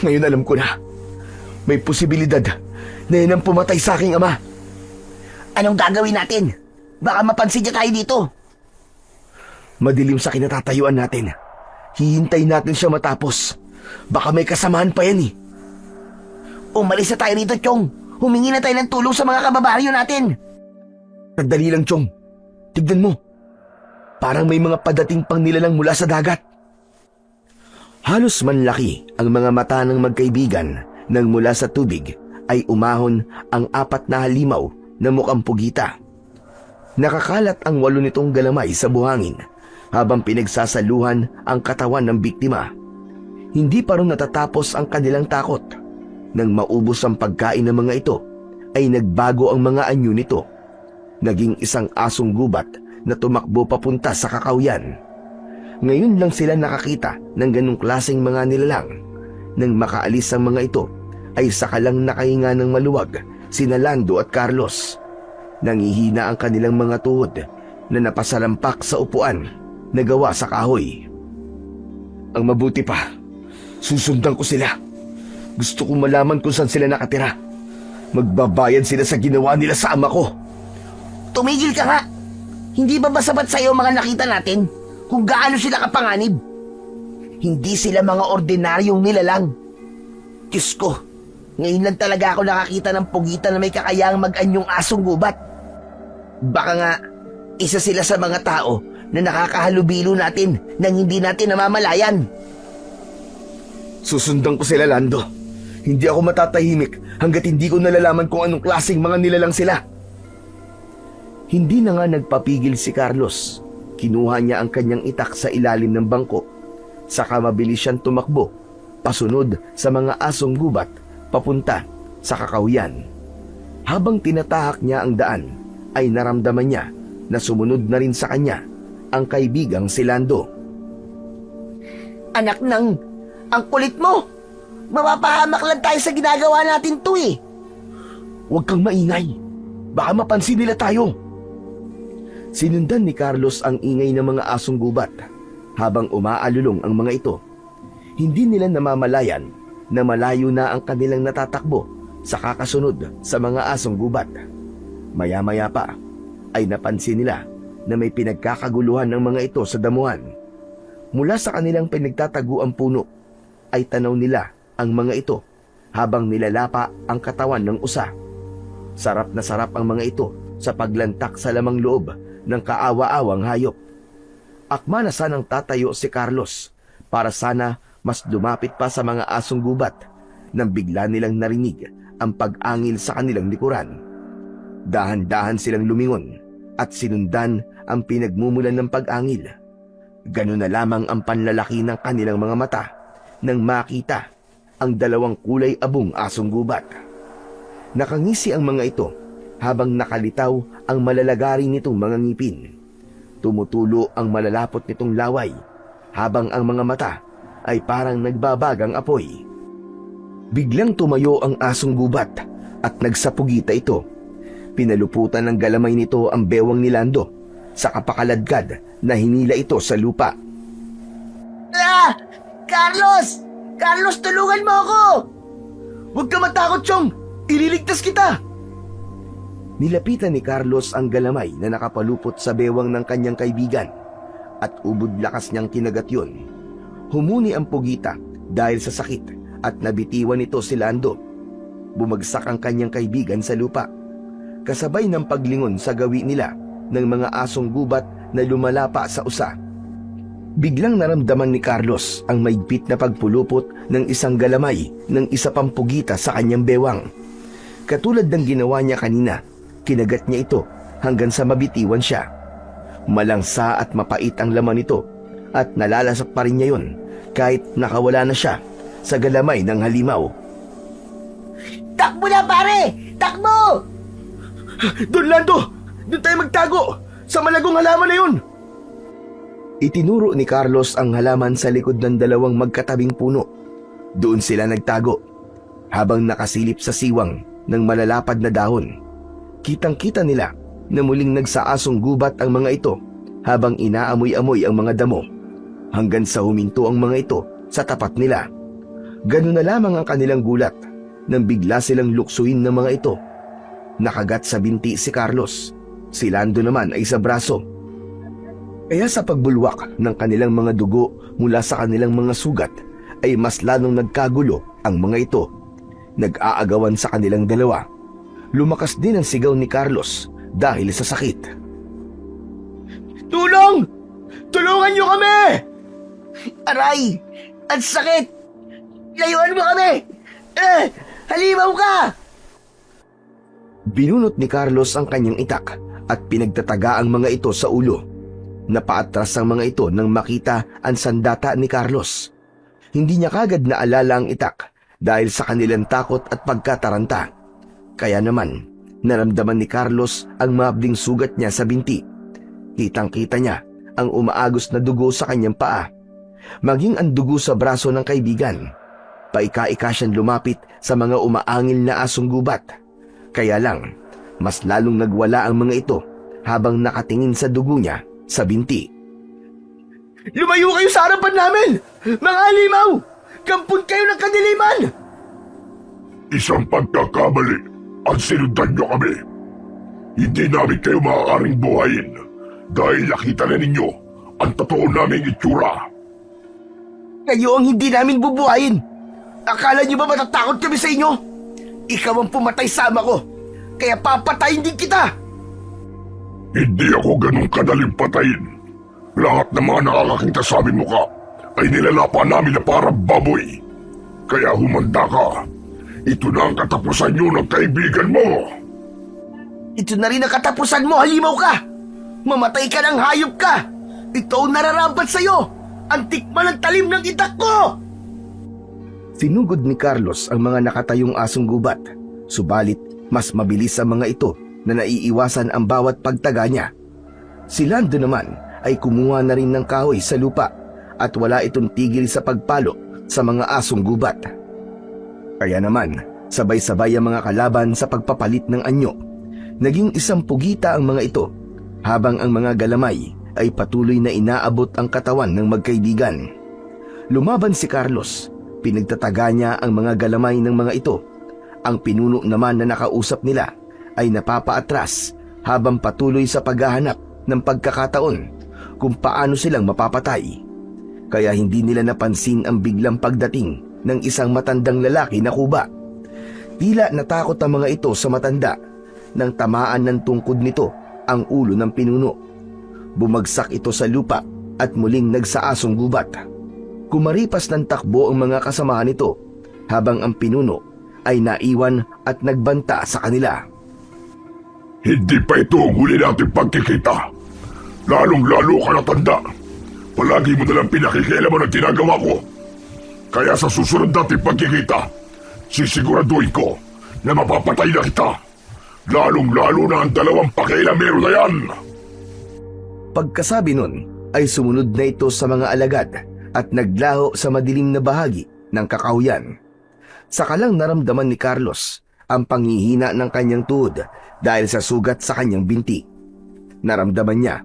Ngayon alam ko na. May posibilidad na yan ang pumatay sa aking ama.
Anong gagawin natin? Baka mapansin niya tayo dito.
Madilim sa kinatatayuan natin. Hihintay natin siya matapos. Baka may kasamahan pa yan eh.
Umalis na tayo rito, Chong. Humingi na tayo ng tulong sa mga kababaryo natin.
Sandali lang, Chong. Tignan mo. Parang may mga padating pang nilalang mula sa dagat.
Halos manlaki ang mga mata ng magkaibigan nang mula sa tubig ay umahon ang 4 na halimaw na mukhang pugita. Nakakalat ang 8 nitong galamay sa buhangin habang pinagsasaluhan ang katawan ng biktima. Hindi pa rin natatapos ang kanilang takot. Nang maubos ang pagkain ng mga ito, ay nagbago ang mga anyo nito. Naging isang asong gubat na tumakbo papunta sa kakawyan. Ngayon lang sila nakakita ng ganong klaseng mga nilalang. Nang makaalis ang mga ito, ay sakalang nakahinga ng maluwag sina Lando at Carlos. Nangihina ang kanilang mga tuhod na napasalampak sa upuan na gawa sa kahoy.
Ang mabuti pa, susundan ko sila. Gusto kong malaman kung saan sila nakatira. Magbabayad sila sa ginawa nila sa ama ko.
Tumigil ka nga. Hindi ba sapat sa'yo mga nakita natin kung gaano sila kapanganib? Hindi sila mga ordinaryong nilalang. Diyos ko, ngayon lang talaga ako nakakita ng pugita na may kakayahang mag-anyong asong gubat. Baka nga, Isa sila sa mga tao na nakakahalubilo natin nang hindi natin namamalayan.
Susundan ko sila, Lando. Hindi ako matatahimik hanggat hindi ko nalalaman kung anong klaseng mga nilalang sila. Hindi na nga nagpapigil si Carlos. Kinuha niya ang kanyang itak sa ilalim ng bangko. Saka mabilis siyang tumakbo, pasunod sa mga asong gubat, papunta sa kakahuyan. Habang tinatahak niya ang daan, ay naramdaman niya na sumunod na rin sa kanya ang kaibigang si Lando.
Anak ng, ang kulit mo! Mapapahamak lang tayo sa ginagawa natin to eh.
Huwag kang maingay. Baka mapansin nila tayo. Sinundan ni Carlos ang ingay ng mga asong gubat habang umaalulong ang mga ito. Hindi nila namamalayan na malayo na ang kanilang natatakbo sa kakasunod sa mga asong gubat. Maya-maya pa ay napansin nila na may pinagkakaguluhan ng mga ito sa damuhan. Mula sa kanilang pinagtataguang puno ay tanaw nila ang mga ito habang nilalapa ang katawan ng usa. Sarap na sarap ang mga ito sa paglantak sa lamang loob ng kaawa-awang hayop. Akma na sanang tatayo si Carlos para sana mas lumapit pa sa mga asong gubat nang bigla nilang narinig ang pag-angil sa kanilang likuran. Dahan-dahan silang lumingon at sinundan ang pinagmumulan ng pag-angil. Ganun na lamang ang panlalaki ng kanilang mga mata nang makita ang dalawang kulay abong asong gubat. Nakangisi ang mga ito habang nakalitaw ang malalagari nitong mga ngipin. Tumutulo ang malalapot nitong laway habang ang mga mata ay parang nagbabagang apoy. Biglang tumayo ang asong gubat at nagsapugita ito. Pinaluputan ng galamay nito ang bewang ni Lando sa kapakaladkad na hinila ito sa lupa.
Ah! Carlos! Carlos, tulungan mo ako!
Huwag ka matakot, Chong! Ililigtas kita! Nilapitan ni Carlos ang galamay na nakapalupot sa bewang ng kanyang kaibigan at ubod lakas niyang kinagat yun. Humuni ang pugita dahil sa sakit at nabitiwan nito si Lando. Bumagsak ang kanyang kaibigan sa lupa. Kasabay ng paglingon sa gawi nila ng mga asong gubat na lumalapa sa usa. Biglang naramdaman ni Carlos ang maigpit na pagpulupot ng isang galamay ng isa pang pugita sa kanyang bewang. Katulad ng ginawa niya kanina, kinagat niya ito hanggang sa mabitiwan siya. Malangsa at mapait ang laman nito at nalalasak pa rin niya yun kahit nakawala na siya sa galamay ng halimaw.
Takbo na pare! Takbo!
Doon, Lando! Doon tayo magtago! Sa malagong halaman na yun! Itinuro ni Carlos ang halaman sa likod ng dalawang magkatabing puno. Doon sila nagtago habang nakasilip sa siwang ng malalapad na dahon. Kitang-kita nila na muling nagsaasong gubat ang mga ito habang inaamoy-amoy ang mga damo hanggang sa huminto ang mga ito sa tapat nila. Ganun na lamang ang kanilang gulat nang bigla silang luksuin ng mga ito. Nakagat sa binti si Carlos. Si Lando naman ay sa braso. Kaya sa pagbulwak ng kanilang mga dugo mula sa kanilang mga sugat ay mas lalong nagkagulo ang mga ito. Nag-aagawan sa kanilang dalawa. Lumakas din ang sigaw ni Carlos dahil sa sakit.
Tulong! Tulungan niyo kami!
Aray! Ang sakit! Layuan mo kami! Halimaw ka!
Binunot ni Carlos ang kanyang itak at pinagtataga ang mga ito sa ulo. Napaatras ang mga ito nang makita ang sandata ni Carlos. Hindi niya kagad naalala ang itak dahil sa kanilang takot at pagkataranta. Kaya naman, naramdaman ni Carlos ang mabling sugat niya sa binti. Kitang-kita niya ang umaagos na dugo sa kanyang paa, maging ang dugo sa braso ng kaibigan. Paika-ika siyang lumapit sa mga umaangil na asong gubat. Kaya lang, mas lalong nagwala ang mga ito habang nakatingin sa dugo niya sa binti.
Lumayo kayo sa harapan namin! Mga halimaw! Kampun kayo ng kadiliman!
Isang pagkakamali at sinundan nyo kami. Hindi namin kayo maaaring buhayin dahil nakita na ninyo ang totoo naming itsura.
Kayo ang hindi namin bubuhayin! Akala niyo ba matatakot kami sa inyo? Ikaw ang pumatay sa ama ko, kaya papatayin din kita!
Hindi ako ganun kadaling patayin. Lahat ng mga nakakakita sa aming mukha ay nilalapan namin na parang baboy. Kaya humanda ka. Ito na ang katapusan nyo ng kaibigan mo.
Ito na rin ang katapusan mo, halimaw ka! Mamatay ka ng hayop ka! Ito ang nararapat sa'yo! Ang tikman ng talim ng itak ko!
Sinugod ni Carlos ang mga nakatayong asong gubat, subalit mas mabilis ang mga ito na naiiwasan ang bawat pagtaga niya. Si Lando naman ay kumuha na rin ng kahoy sa lupa at wala itong tigil sa pagpalo sa mga asong gubat. Kaya naman, sabay-sabay ang mga kalaban sa pagpapalit ng anyo. Naging isang pugita ang mga ito, habang ang mga galamay ay patuloy na inaabot ang katawan ng magkaibigan. Lumaban si Carlos, pinagtataga niya ang mga galamay ng mga ito. Ang pinuno naman na nakausap nila ay napapaatras habang patuloy sa paghahanap ng pagkakataon kung paano silang mapapatay. Kaya hindi nila napansin ang biglang pagdating ng isang matandang lalaki na kuba. Tila natakot ang mga ito sa matanda nang tamaan ng tungkod nito ang ulo ng pinuno. Bumagsak ito sa lupa at muling nagsaasong gubat. Kumaripas ng takbo ang mga kasamahan nito habang ang pinuno ay naiwan at nagbanta sa kanila.
Hindi pa ito ang huli nating pagkikita. Lalong-lalo ka na tanda. Palagi mo nalang pinakikialaman ang ginagawa ko. Kaya sa susunod nating pagkikita, sisiguraduhin ko na mapapatay na kita. Lalong-lalo na ang dalawang pakialamero na yan.
Pagkasabi nun ay sumunod na ito sa mga alagad at naglaho sa madilim na bahagi ng kakahuyan. Saka lang naramdaman ni Carlos ang panghihina ng kanyang tuhod dahil sa sugat sa kanyang binti. Naramdaman niya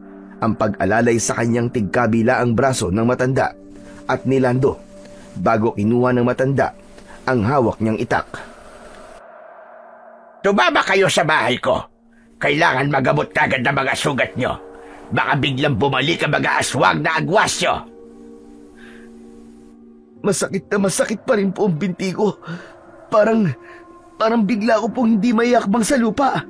ang pag-alalay sa kanyang tigkabilaang braso ng matanda at ni Lando bago kinuha ng matanda ang hawak niyang itak.
Tumama kayo sa bahay ko. Kailangan magamot kagad ang mga sugat nyo. Baka biglang bumalik ang mga aswang na agwasyo.
Masakit na masakit pa rin po ang binti ko. Parang bigla ko pong hindi mayakbang sa lupa.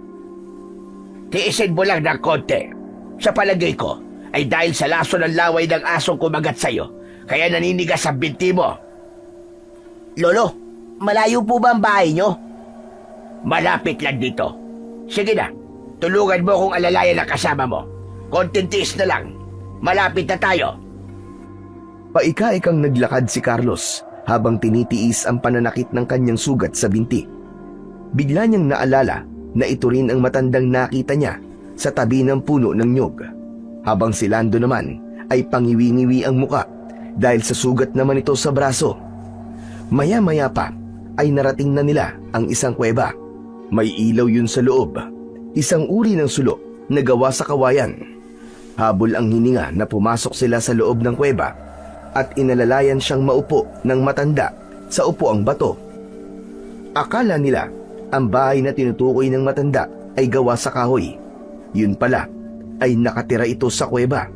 Tiisin mo lang ng konti. Sa palagay ko, ay dahil sa laso ng laway ng asong kumagat sa'yo, kaya naninigas ang binti mo. Lolo, malayo po ba ang bahay nyo? Malapit lang dito. Sige na, tulungan mo kung alalayan ang kasama mo. Konting tiis na lang. Malapit na tayo.
Paika-ikang naglakad si Carlos habang tinitiis ang pananakit ng kanyang sugat sa binti. Bigla niyang naalala na ito rin ang matandang nakita niya sa tabi ng puno ng nyog. Habang si Lando naman ay pangiwi-ngiwi ang muka dahil sa sugat naman ito sa braso. Maya-maya pa ay narating na nila ang isang kuweba. May ilaw yun sa loob, isang uri ng sulo na gawa sa kawayan. Habol ang hininga na pumasok sila sa loob ng kuweba at inalalayan siyang maupo ng matanda sa upuang bato. Akala nila ang bahay na tinutukoy ng matanda ay gawa sa kahoy. Yun pala ay nakatira ito sa kuweba.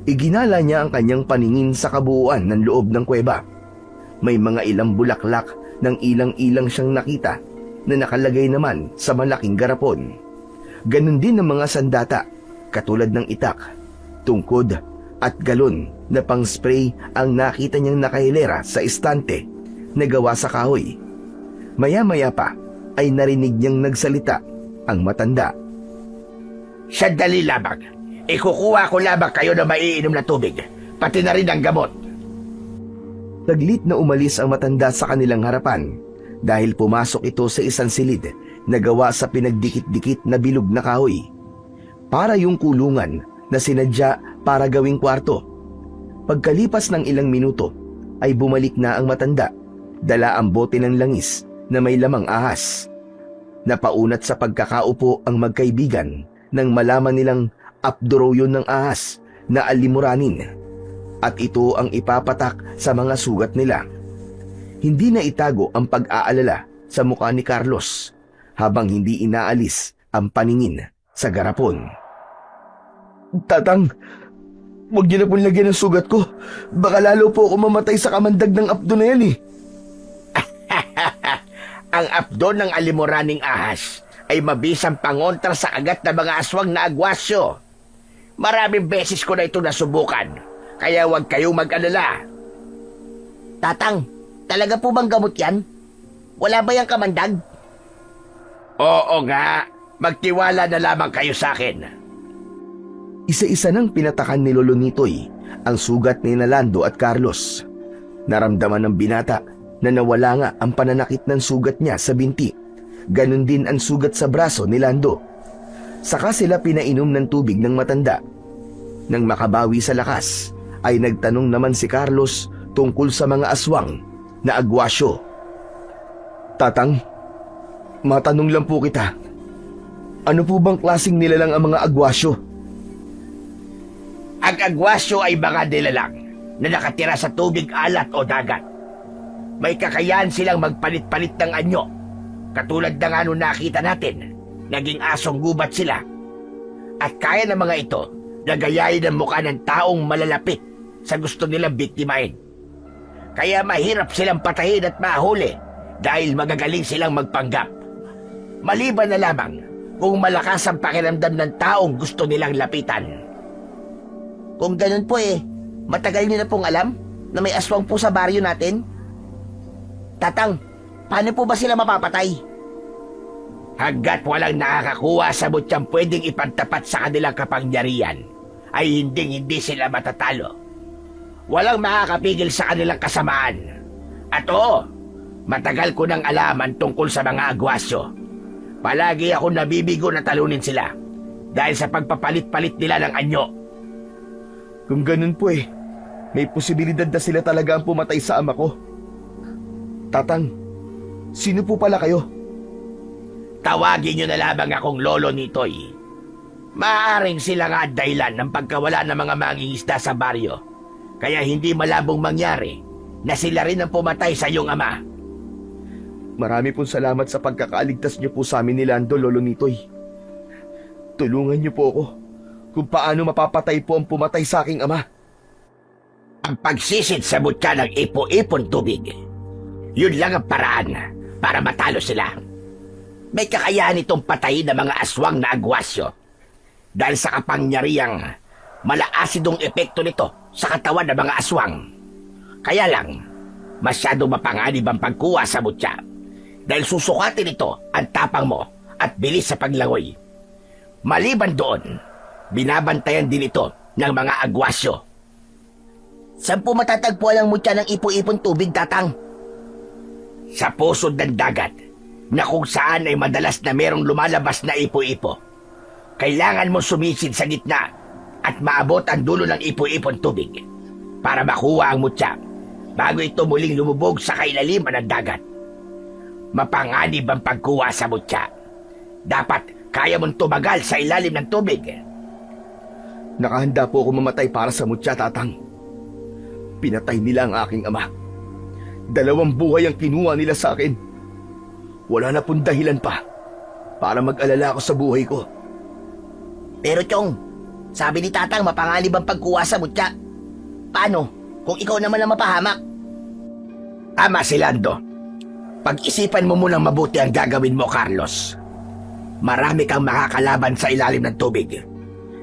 Iginala niya ang kanyang paningin sa kabuuan ng loob ng kuweba. May mga ilang bulaklak ng ilang-ilang siyang nakita na nakalagay naman sa malaking garapon. Ganon din ang mga sandata, katulad ng itak, tungkod at galon na pang-spray ang nakita niyang nakahilera sa istante na gawa sa kahoy. Maya-maya pa ay narinig niyang nagsalita ang matanda.
Sandali lamang. Ikukuha ko lamang kayo na maiinom na tubig, pati na rin ang gamot.
Taglit na umalis ang matanda sa kanilang harapan dahil pumasok ito sa isang silid na gawa sa pinagdikit-dikit na bilog na kahoy. Para yung kulungan na sinadya para gawing kwarto. Pagkalipas ng ilang minuto ay bumalik na ang matanda, dala ang bote ng langis na may lamang ahas. Napaunat sa pagkakaupo ang magkaibigan nang malaman nilang apdo yun ng ahas na alimuranin at ito ang ipapatak sa mga sugat nila. Hindi na itago ang pag-aalala sa mukha ni Carlos habang hindi inaalis ang paningin sa garapon. Tatang, huwag niyo na pong lagyan ng sugat ko. Baka lalo po ako mamatay sa kamandag ng apdo na yan eh.
Ang apdo ng alimuraning ahas ay mabisang pangontra sa agat ng mga aswang na agwasyo. Maraming beses ko na ito nasubukan, kaya huwag kayong mag-alala. Tatang, talaga po bang gamot yan? Wala ba yung kamandag? Oo nga, magtiwala na lamang kayo sa akin.
Isa-isa nang pinatakan ni Lolo Nitoy ang sugat ni Nalando at Carlos. Naramdaman ng binata na nawala nga ang pananakit ng sugat niya sa binti. Ganon din ang sugat sa braso ni Lando. Saka sila pinainom ng tubig ng matanda. Nang makabawi sa lakas, ay nagtanong naman si Carlos tungkol sa mga aswang na agwasyo. Tatang, matanong lang po kita. Ano po bang klaseng nilalang ang mga agwasyo?
Ang agwasyo ay mga nilalang na nakatira sa tubig, alat o dagat. May kakayahan silang magpalit-palit ng anyo. Katulad ng ano nakita natin, naging asong gubat sila. At kaya ng mga ito na gayahin ang mukha ng taong malalapit sa gusto nilang biktimahin. Kaya mahirap silang patayin at mahuli dahil magagaling silang magpanggap. Maliban na lamang kung malakas ang pakiramdam ng taong gusto nilang lapitan. Kung ganun po matagal niyo na pong alam na may aswang po sa baryo natin? Tatang, paano po ba sila mapapatay? Hanggat walang nakakakuha sa mutyang pwedeng ipantapat sa kanilang kapangyarihan, ay hindi sila matatalo. Walang makakapigil sa kanilang kasamaan. At oo, matagal ko nang alaman tungkol sa mga agwasyo. Palagi ako nabibigo na talunin sila dahil sa pagpapalit-palit nila ng anyo.
Kung ganun po may posibilidad na sila talaga ang pumatay sa ama ko. Tatang, sino po pala kayo?
Tawagin niyo na lamang akong Lolo Nitoy. Maaaring sila nga dahilan ng pagkawala ng mga mangingisda sa baryo. Kaya hindi malabong mangyari na sila rin ang pumatay sa iyong ama.
Marami pong salamat sa pagkakaaligtas niyo po sa amin ni Lando, Lolo Nitoy. Tulungan niyo po ako kung paano mapapatay po ang pumatay sa aking ama.
Ang pagsisid sa mutya ng ipo-ipon tubig. Yun lang ang paraan para matalo sila. May kakayahan itong patayin ng mga aswang na agwasyo dahil sa kapangyarihang malaasidong epekto nito sa katawan ng mga aswang. Kaya lang, masyado mapanganib ang pagkuha sa mutya dahil susukatin ito ang tapang mo at bilis sa paglangoy. Maliban doon, binabantayan din ito ng mga agwasyo. Saan po matatagpuan ang mutya ng ipo-ipon tubig, Tatang? Sa pusod ng dagat, na kung saan ay madalas na merong lumalabas na ipo-ipo. Kailangan mo sumisid sa gitna at maabot ang dulo ng ipo-ipon tubig para makuha ang mutya bago ito muling lumubog sa kailaliman ng dagat. Mapanganib ang pagkuha sa mutya. Dapat kaya mong tumagal sa ilalim ng tubig.
Nakahanda po ako mamatay para sa mutya, Tatang. Pinatay nila ang aking ama. 2 buhay ang kinuha nila sa akin. Wala na pong dahilan pa para mag-alala ako sa buhay ko. Pero Chong, sabi ni Tatang mapanganib ang pagkuha sa mutya. Paano kung ikaw naman ang mapahamak?
Tama si Lando. Pag-isipan mo munang mabuti ang gagawin mo, Carlos. Marami kang makakalaban sa ilalim ng tubig.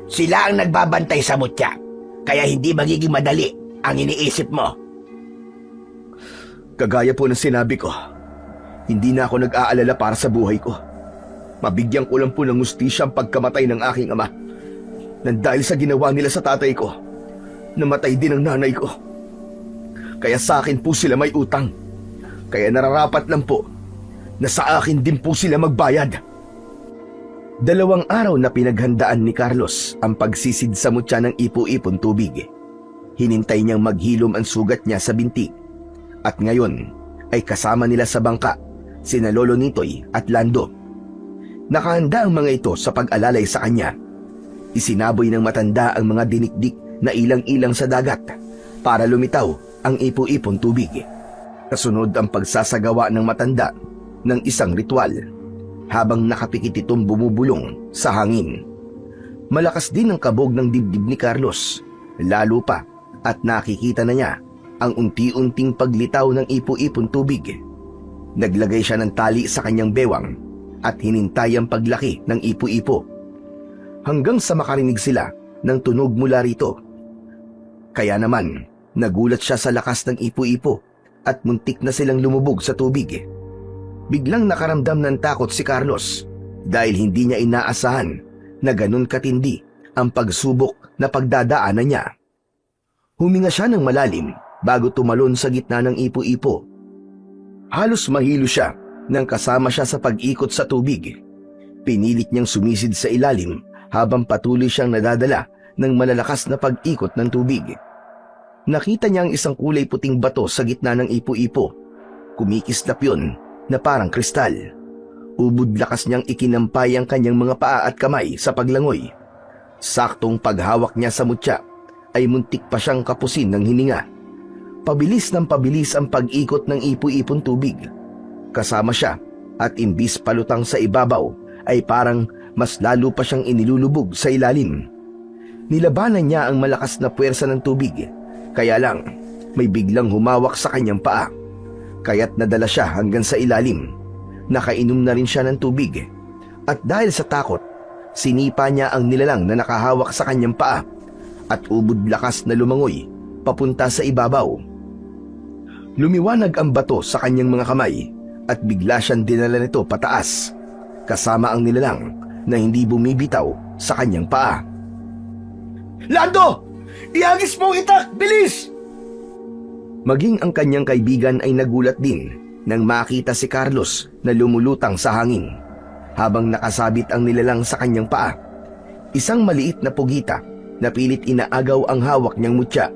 Sila ang nagbabantay sa mutya, kaya hindi magiging madali ang iniisip mo.
Kagaya po ng sinabi ko, hindi na ako nag-aalala para sa buhay ko. Mabigyan ko lang po ng hustisya ang pagkamatay ng aking ama. Nang dahil sa ginawa nila sa tatay ko, namatay din ang nanay ko. Kaya sa akin po sila may utang. Kaya nararapat lang po na sa akin din po sila magbayad. 2 araw na pinaghandaan ni Carlos ang pagsisid sa mutya ng ipo-ipon tubig. Hinintay niyang maghilom ang sugat niya sa binti. At ngayon ay kasama nila sa bangka sina Lolo Nitoy at Lando. Nakahanda ang mga ito sa pag-alalay sa kanya. Isinaboy ng matanda ang mga dinikdik na ilang-ilang sa dagat para lumitaw ang ipo-ipon tubig. Kasunod ang pagsasagawa ng matanda ng isang ritual habang nakapikit itong bumubulong sa hangin. Malakas din ang kabog ng dibdib ni Carlos, lalo pa at nakikita na niya ang unti-unting paglitaw ng ipo-ipon tubig. Naglagay siya ng tali sa kanyang bewang at hinintay ang paglaki ng ipo-ipo. Hanggang sa makarinig sila ng tunog mula rito. Kaya naman, nagulat siya sa lakas ng ipo-ipo at muntik na silang lumubog sa tubig. Biglang nakaramdam ng takot si Carlos dahil hindi niya inaasahan na ganun katindi ang pagsubok na pagdadaanan niya. Huminga siya ng malalim bago tumalon sa gitna ng ipo-ipo. Halos mahilo siya nang kasama siya sa pag-ikot sa tubig. Pinilit niyang sumisid sa ilalim habang patuloy siyang nadadala ng malalakas na pag-ikot ng tubig. Nakita niya ang isang kulay puting bato sa gitna ng ipo-ipo. Kumikislap yun na parang kristal. Ubod lakas niyang ikinampay ang kanyang mga paa at kamay sa paglangoy. Saktong paghawak niya sa mutya ay muntik pa siyang kapusin ng hininga. Pabilis ng pabilis ang pag-ikot ng ipo-ipon tubig. Kasama siya at imbis palutang sa ibabaw ay parang mas lalo pa siyang inilulubog sa ilalim. Nilabanan niya ang malakas na puwersa ng tubig, kaya lang may biglang humawak sa kanyang paa. Kaya't nadala siya hanggang sa ilalim. Nakainom na rin siya ng tubig. At dahil sa takot, sinipa niya ang nilalang na nakahawak sa kanyang paa at ubod lakas na lumangoy papunta sa ibabaw. Lumiwanag ang bato sa kanyang mga kamay at bigla siyang dinala nito pataas, kasama ang nilalang na hindi bumibitaw sa kanyang paa.
Lando! Ihagis mo ang itak! Bilis!
Maging ang kanyang kaibigan ay nagulat din nang makita si Carlos na lumulutang sa hangin habang nakasabit ang nilalang sa kanyang paa. Isang maliit na pugita na pilit inaagaw ang hawak niyang mutya.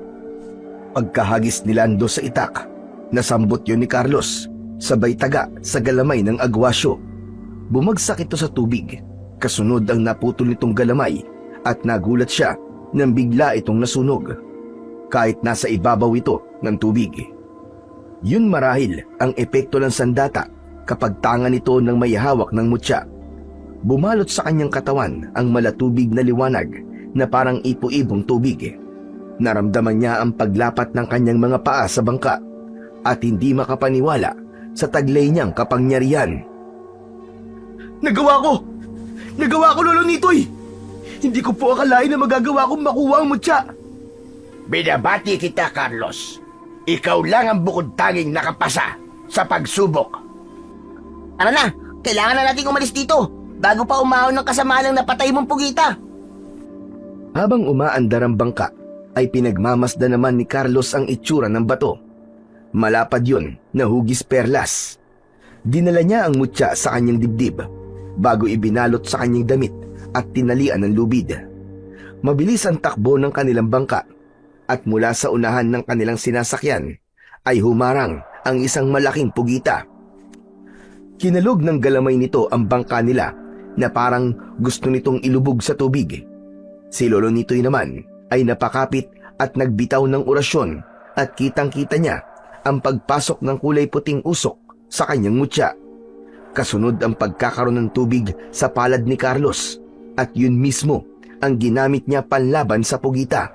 Pagkahagis ni Lando sa itak, nasambot yun ni Carlos, sabay taga sa galamay ng agwasyo. Bumagsak ito sa tubig, kasunod ang naputol nitong galamay at nagulat siya nang bigla itong nasunog. Kahit nasa ibabaw ito ng tubig. Yun marahil ang epekto ng sandata kapag tanga nito ng may hawak ng mutya. Bumalot sa kanyang katawan ang malatubig na liwanag na parang ipo-ibong tubig. Naramdaman niya ang paglapat ng kanyang mga paa sa bangka at hindi makapaniwala sa taglay niyang kapangyarihan.
Nagawa ko! Nagawa ko, Lolo Nitoy! Hindi ko po akalain na magagawa kong makuha ang mutya.
Binabati kita, Carlos. Ikaw lang ang bukod tanging nakapasa sa pagsubok. Tara na, kailangan na natin umalis dito bago pa umahon ng kasamaang napatay mong pugita.
Habang umaandar ang bangka, ay pinagmamasdan naman ni Carlos ang itsura ng bato. Malapad yun na hugis perlas. Dinala niya ang mutya sa kanyang dibdib bago ibinalot sa kanyang damit at tinalian ng lubid. Mabilis ang takbo ng kanilang bangka at mula sa unahan ng kanilang sinasakyan ay humarang ang isang malaking pugita. Kinalog ng galamay nito ang bangka nila na parang gusto nitong ilubog sa tubig. Si Lolo Nitoy naman ay napakapit at nagbitaw ng orasyon at kitang-kita niya ang pagpasok ng kulay puting usok sa kanyang mutya. Kasunod ang pagkakaroon ng tubig sa palad ni Carlos at yun mismo ang ginamit niya panlaban sa pugita.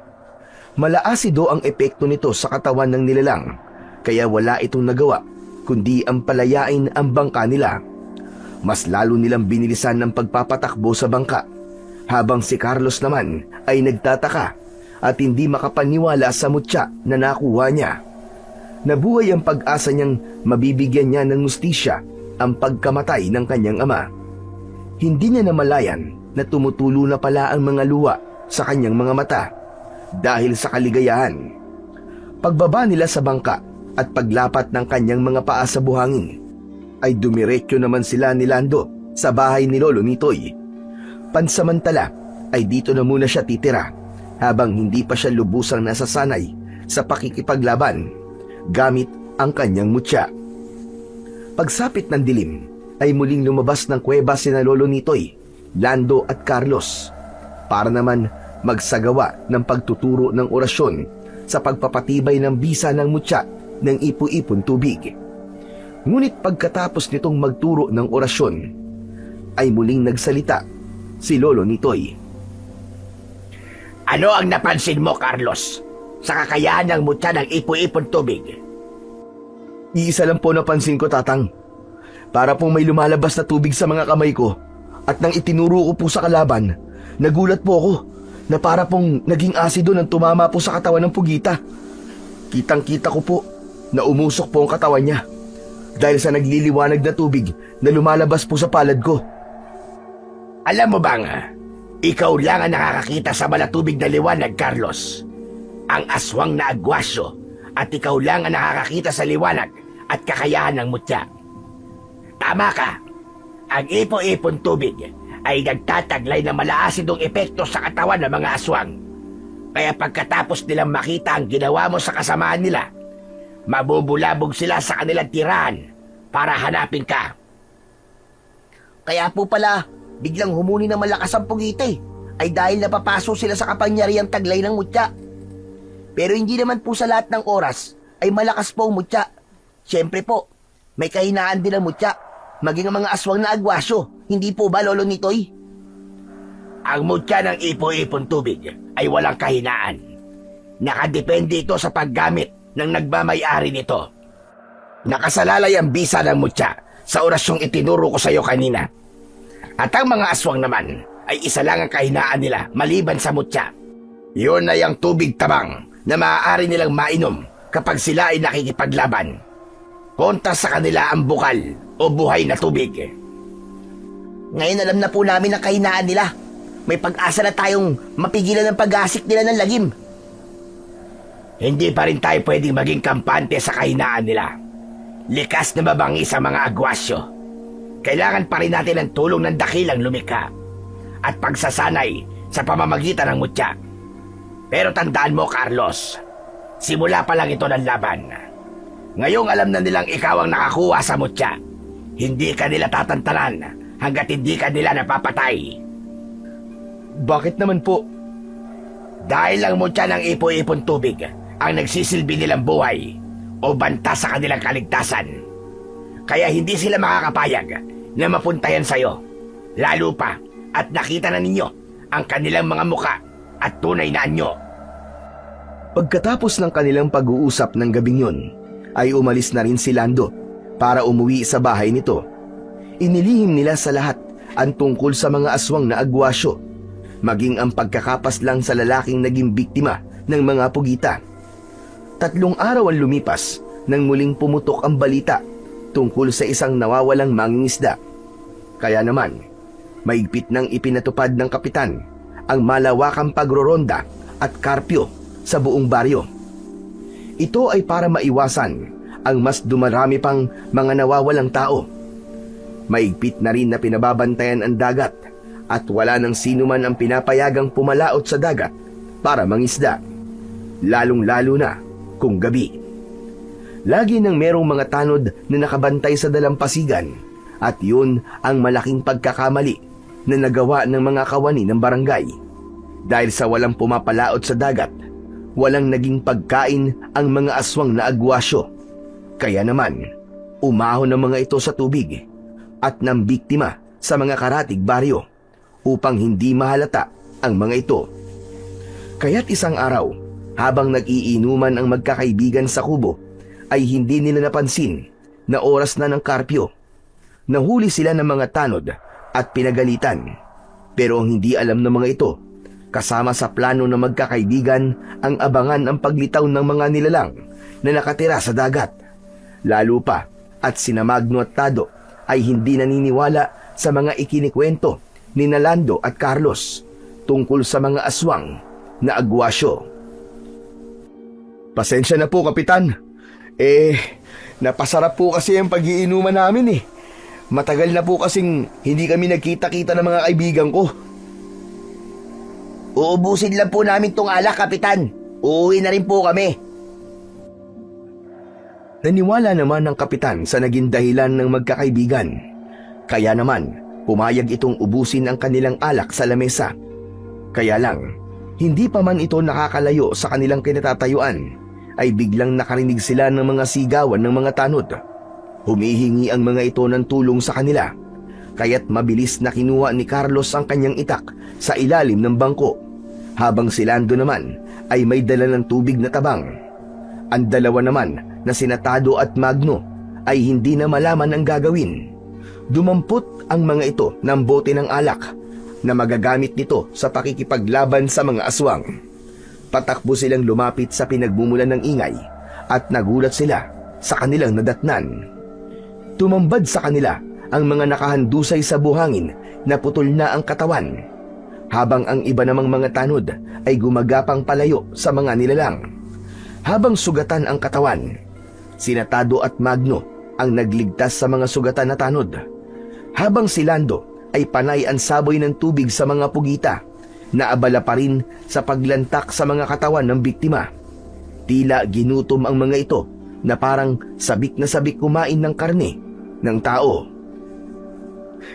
Malaasido ang epekto nito sa katawan ng nilalang, kaya wala itong nagawa kundi ang palayain ang bangka nila. Mas lalo nilang binilisan ng pagpapatakbo sa bangka, habang si Carlos naman ay nagtataka at hindi makapaniwala sa mutya na nakuha niya. Nabuhay ang pag-asa niyang mabibigyan niya ng hustisya ang pagkamatay ng kanyang ama. Hindi niya namalayan na tumutulo na pala ang mga luha sa kanyang mga mata dahil sa kaligayahan. Pagbaba nila sa bangka at paglapat ng kanyang mga paa sa buhangin, ay dumiretso naman sila ni Lando sa bahay ni Lolo Nitoy. Pansamantala ay dito na muna siya titira habang hindi pa siya lubusang nasasanay sa pakikipaglaban gamit ang kanyang mutya. Pagsapit ng dilim ay muling lumabas ng kuweba sina Lolo Nitoy, Lando at Carlos para naman magsagawa ng pagtuturo ng orasyon sa pagpapatibay ng bisa ng mutya ng ipo-ipon tubig. Ngunit pagkatapos nitong magturo ng orasyon, ay muling nagsalita si Lolo Nitoy.
Ano ang napansin mo, Carlos, sa kakayahan ng mutya ng ipo-ipon tubig?
Iisa lang po napansin ko, Tatang. Para pong may lumalabas na tubig sa mga kamay ko at nang itinuro ko po sa kalaban, nagulat po ako na para pong naging asido nang tumama po sa katawan ng pugita. Kitang-kita ko po na umusok po ang katawan niya dahil sa nagliliwanag na tubig na lumalabas po sa palad ko.
Alam mo bang, ikaw lang ang nakakakita sa malatubig na liwanag, Carlos. Ang aswang na agwasyo at ikaw lang ang nakakakita sa liwanag at kakayahan ng mutya. Tama ka. Ang ipo-ipon tubig ay nagtataglay ng malaasidong epekto sa katawan ng mga aswang. Kaya pagkatapos nilang makita ang ginawa mo sa kasamaan nila, mabubulabog sila sa kanilang tirahan para hanapin ka.
Kaya po pala, biglang humuni ng malakas ang pugita ay dahil napapaso sila sa kapangyarihang taglay ng mutya. Pero hindi naman po sa lahat ng oras ay malakas po ang mutya. Siyempre po, may kahinaan din ang mutya, maging ang mga aswang na agwasyo. Hindi po ba, Lolo Nitoy?
Ang mutya ng ipo-ipon tubig ay walang kahinaan. Nakadepende ito sa paggamit ng nagmamay-ari nito. Nakasalalay ang bisa ng mutya sa orasyong itinuro ko sa iyo kanina. At ang mga aswang naman ay isa lang ang kahinaan nila maliban sa mutya. Yun ay ang tubig tabang na maaari nilang mainom kapag sila ay nakikipaglaban. Kontra sa kanila ang bukal o buhay na tubig.
Ngayon alam na po namin ang kahinaan nila. May pag-asa na tayong mapigilan ng pag-asik nila ng lagim.
Hindi pa rin tayo pwedeng maging kampante sa kahinaan nila. Likas na mabangis ang mga agwasyo. Kailangan pa rin natin ang tulong ng dakilang lumikha at pagsasanay sa pamamagitan ng mutya. Pero tandaan mo, Carlos, simula pa lang ito ng laban. Ngayong alam na nilang ikaw ang nakakuha sa mutya, hindi ka nila tatantanan hanggat hindi ka nila napapatay.
Bakit naman po?
Dahil ang mutya ng ipo-ipon tubig ang nagsisilbi nilang buhay o banta sa kanilang kaligtasan. Kaya hindi sila makakapayag na mapuntayan sa'yo. Lalo pa at nakita na ninyo ang kanilang mga muka at tunay na anyo.
Pagkatapos ng kanilang pag-uusap ng gabing yun, ay umalis na rin si Lando para umuwi sa bahay nito. Inilihim nila sa lahat ang tungkol sa mga aswang na agwasyo, maging ang pagkakapas lang sa lalaking naging biktima ng mga pugita. 3 araw ang lumipas nang muling pumutok ang balita tungkol sa isang nawawalang mangingisda. Kaya naman, maigpit nang ipinatupad ng kapitan ang malawakang pagroronda at karpyo sa buong baryo. Ito ay para maiwasan ang mas dumarami pang mga nawawalang tao. Maigpit na rin na pinababantayan ang dagat at wala nang sino man ang pinapayagang pumalaot sa dagat para mangisda, lalong-lalo na kung gabi. Lagi nang merong mga tanod na nakabantay sa dalampasigan at yun ang malaking pagkakamali na nagawa ng mga kawani ng barangay. Dahil sa walang pumapalaot sa dagat, walang naging pagkain ang mga aswang na agwasyo. Kaya naman, umahon ang mga ito sa tubig at nambiktima sa mga karatig baryo upang hindi mahalata ang mga ito. Kaya't isang araw, habang nag-iinuman ang magkakaibigan sa kubo, ay hindi nila napansin na oras na ng karpyo. Nahuli sila ng mga tanod at pinagalitan. Pero ang hindi alam ng mga ito, kasama sa plano ng magkakaibigan ang abangan ang paglitaw ng mga nilalang na nakatira sa dagat. Lalo pa at sina Magno at Tado ay hindi naniniwala sa mga ikinikwento ni Nalando at Carlos tungkol sa mga aswang na agwasyo.
Pasensya na po, Kapitan. Napasarap po kasi ang pag-iinuman namin. Matagal na po kasing hindi kami nagkita-kita ng mga kaibigan ko.
Uubusin lang po namin tong alak, Kapitan. Uuwi na rin po kami.
Naniwala naman ng kapitan sa naging dahilan ng magkakaibigan. Kaya naman, pumayag itong ubusin ang kanilang alak sa lamesa. Kaya lang, hindi pa man ito nakakalayo sa kanilang kinatatayuan, ay biglang nakarinig sila ng mga sigawan ng mga tanod. Humihingi ang mga ito ng tulong sa kanila, kaya't mabilis na kinuha ni Carlos ang kanyang itak sa ilalim ng bangko, habang si Lando naman ay may dala ng tubig na tabang. Ang dalawa naman na sina Tado at Magno ay hindi na malaman ang gagawin, Dumampot ang mga ito ng bote ng alak na magagamit nito sa pakikipaglaban sa mga aswang. Patakbo silang lumapit sa pinagmumulan ng ingay at nagulat sila sa kanilang nadatnan. Tumambad sa kanila ang mga nakahandusay sa buhangin na putol na ang katawan, habang ang iba namang mga tanod ay gumagapang palayo sa mga nilalang. Habang sugatan ang katawan, sina Tado at Magno ang nagligtas sa mga sugatan na tanod, habang si Lando ay panay ang saboy ng tubig sa mga pugita na abala pa rin sa paglantak sa mga katawan ng biktima. Tila ginutom ang mga ito na parang sabik na sabik kumain ng karne ng tao.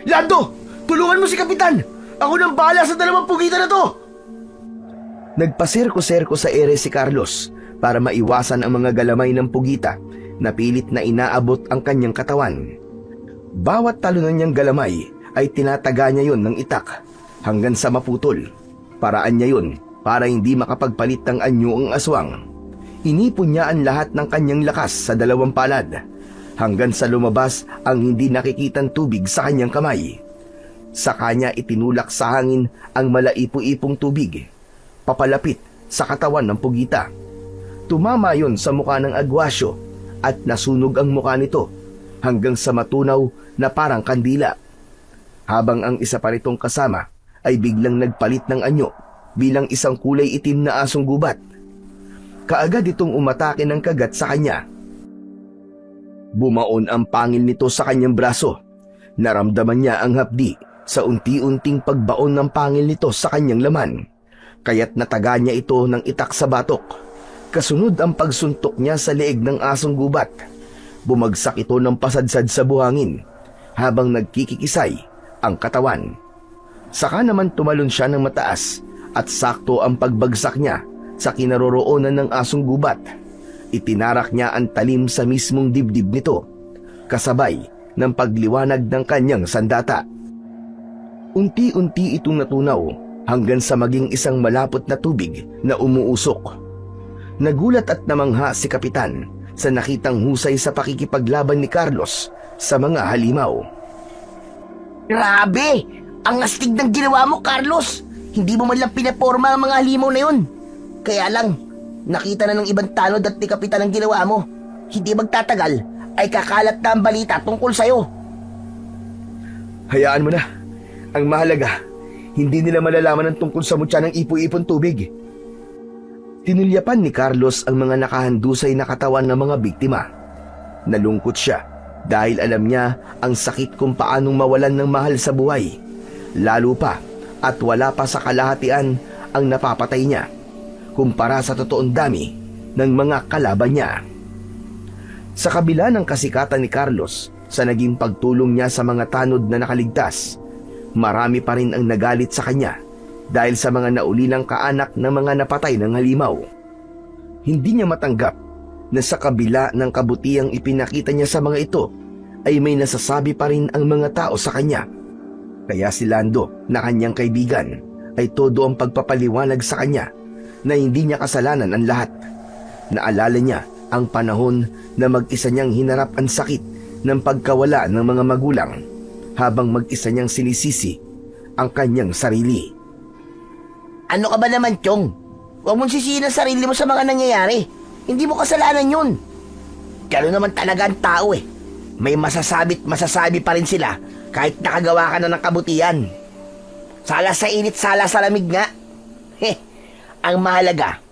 Lando! Tulungan mo si Kapitan! Ako nang bahala sa dalawang pugita na to!
Nagpaserko-serko sa ere si Carlos para maiwasan ang mga galamay ng pugita na pilit na inaabot ang kanyang katawan. Bawat talunan niyang galamay ay tinataga niya yon ng itak hanggang sa maputol. Paraan niya yon para hindi makapagpalit ng anyo ang aswang. Inipon niya ang lahat ng kanyang lakas sa dalawang palad hanggang sa lumabas ang hindi nakikitang tubig sa kanyang kamay. Sa kanya itinulak sa hangin ang malaipo-ipong tubig, papalapit sa katawan ng pugita. Tumama yon sa mukha ng agwasyo at nasunog ang mukha nito hanggang sa matunaw na parang kandila. Habang ang isa pa ritong kasama ay biglang nagpalit ng anyo bilang isang kulay itim na asong gubat. Kaagad itong umatake ng kagat sa kanya. Bumaon ang pangil nito sa kanyang braso. Naramdaman niya ang hapdi sa unti-unting pagbaon ng pangil nito sa kanyang laman, kaya't nataga niya ito ng itak sa batok. Kasunod ang pagsuntok niya sa leeg ng asong gubat. Bumagsak ito ng pasadsad sa buhangin habang nagkikikisay ang katawan. Saka naman tumalon siya ng mataas at sakto ang pagbagsak niya sa kinaroroonan ng asong gubat. Itinarak niya ang talim sa mismong dibdib nito, kasabay ng pagliwanag ng kanyang sandata. Unti-unti itong natunaw hanggang sa maging isang malapot na tubig na umuusok. Nagulat at namangha si Kapitan sa nakitang husay sa pakikipaglaban ni Carlos sa mga halimaw.
Grabe! Ang astig ng ginawa mo, Carlos! Hindi mo man lang pinaporma ang mga halimaw na yun. Kaya lang, nakita na ng ibang tanod at ni Kapitan ang ginawa mo. Hindi magtatagal ay kakalat na ang balita tungkol sa'yo.
Hayaan mo na. Ang mahalaga, hindi nila malalaman ang tungkol sa mutya ng ipo-ipon tubig. Tinulyapan ni Carlos ang mga nakahandusay na katawan ng mga biktima. Nalungkot siya dahil alam niya ang sakit kung paanong mawalan ng mahal sa buhay. Lalo pa at wala pa sa kalahatian ang napapatay niya kumpara sa totoong dami ng mga kalaban niya. Sa kabila ng kasikatan ni Carlos sa naging pagtulong niya sa mga tanod na nakaligtas, marami pa rin ang nagalit sa kanya dahil sa mga naulilang kaanak ng mga napatay ng halimaw. Hindi niya matanggap na sa kabila ng kabutihang ipinakita niya sa mga ito, ay may nasasabi pa rin ang mga tao sa kanya. Kaya si Lando, na kanyang kaibigan, ay todo ang pagpapaliwanag sa kanya na hindi niya kasalanan ang lahat. Naalala niya ang panahon na mag-isa niyang hinarap ang sakit ng pagkawala ng mga magulang, habang mag-isa niyang sinisisi ang kanyang sarili.
Ano ka ba naman, Chong? Huwag mong sisihin ang sarili mo sa mga nangyayari. Hindi mo kasalanan yun. Gano'n naman talaga ang tao eh. May masasabi pa rin sila kahit nakagawa ka na ng kabutihan. Sala sa init, sala sa lamig nga. Ang mahalaga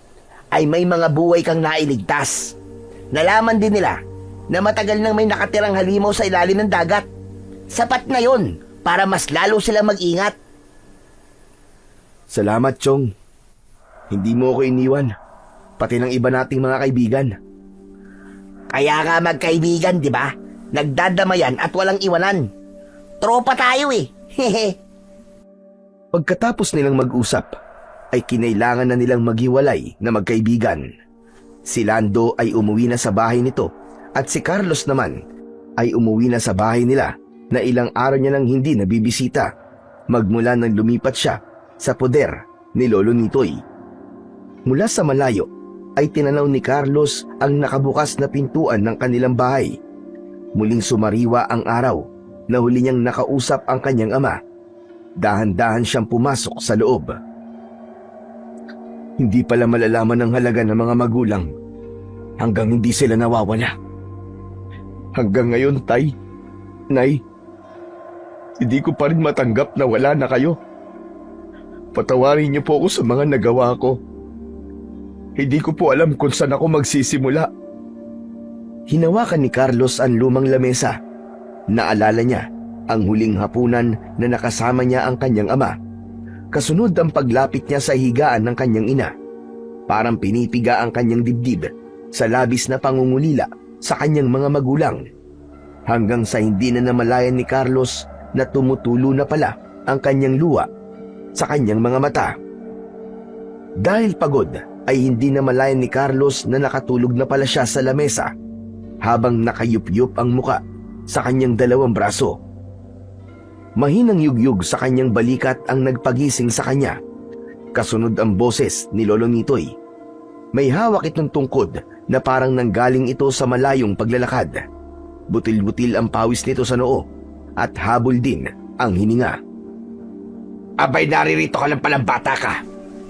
ay may mga buhay kang nailigtas. Nalaman din nila na matagal nang may nakatirang halimaw sa ilalim ng dagat. Sapat na yon para mas lalo silang mag-ingat.
Salamat, Chong. Hindi mo ako iniwan, pati ng iba nating mga kaibigan.
Kaya nga magkaibigan, di ba? Nagdadamayan at walang iwanan. Tropa tayo eh.
Pagkatapos nilang mag-usap, ay kinailangan na nilang maghiwalay na magkaibigan. Si Lando ay umuwi na sa bahay nito at si Carlos naman ay umuwi na sa bahay nila na ilang araw niya nang hindi nabibisita magmula nang lumipat siya sa poder ni Lolo Nitoy. Mula sa malayo ay tinanaw ni Carlos ang nakabukas na pintuan ng kanilang bahay. Muling sumariwa ang araw na huli niyang nakausap ang kanyang ama, dahan-dahan siyang pumasok sa loob. Hindi pala malalaman ang halaga ng mga magulang hanggang hindi sila nawawala. Hanggang ngayon, Tay, Nay, hindi ko pa rin matanggap na wala na kayo. Patawarin niyo po ako sa mga nagawa ko. Hindi ko po alam kung saan ako magsisimula. Hinawakan ni Carlos ang lumang lamesa. Naalala niya ang huling hapunan na nakasama niya ang kanyang ama. Kasunod ang paglapit niya sa higaan ng kanyang ina. Parang pinipiga ang kanyang dibdib sa labis na pangungulila sa kanyang mga magulang. Hanggang sa hindi na namalayan ni Carlos na tumutulo na pala ang kanyang luha sa kanyang mga mata. Dahil pagod ay hindi namalayan ni Carlos na nakatulog na pala siya sa lamesa habang nakayup-yup ang muka sa kanyang dalawang braso. Mahinang yugyug sa kanyang balikat ang nagpagising sa kanya. Kasunod ang boses ni Lolo Nitoy. May hawak itong tungkod na parang nanggaling ito sa malayong paglalakad. Butil-butil ang pawis nito sa noo at habol din ang hininga.
Abay, naririto ka lang palang bata ka.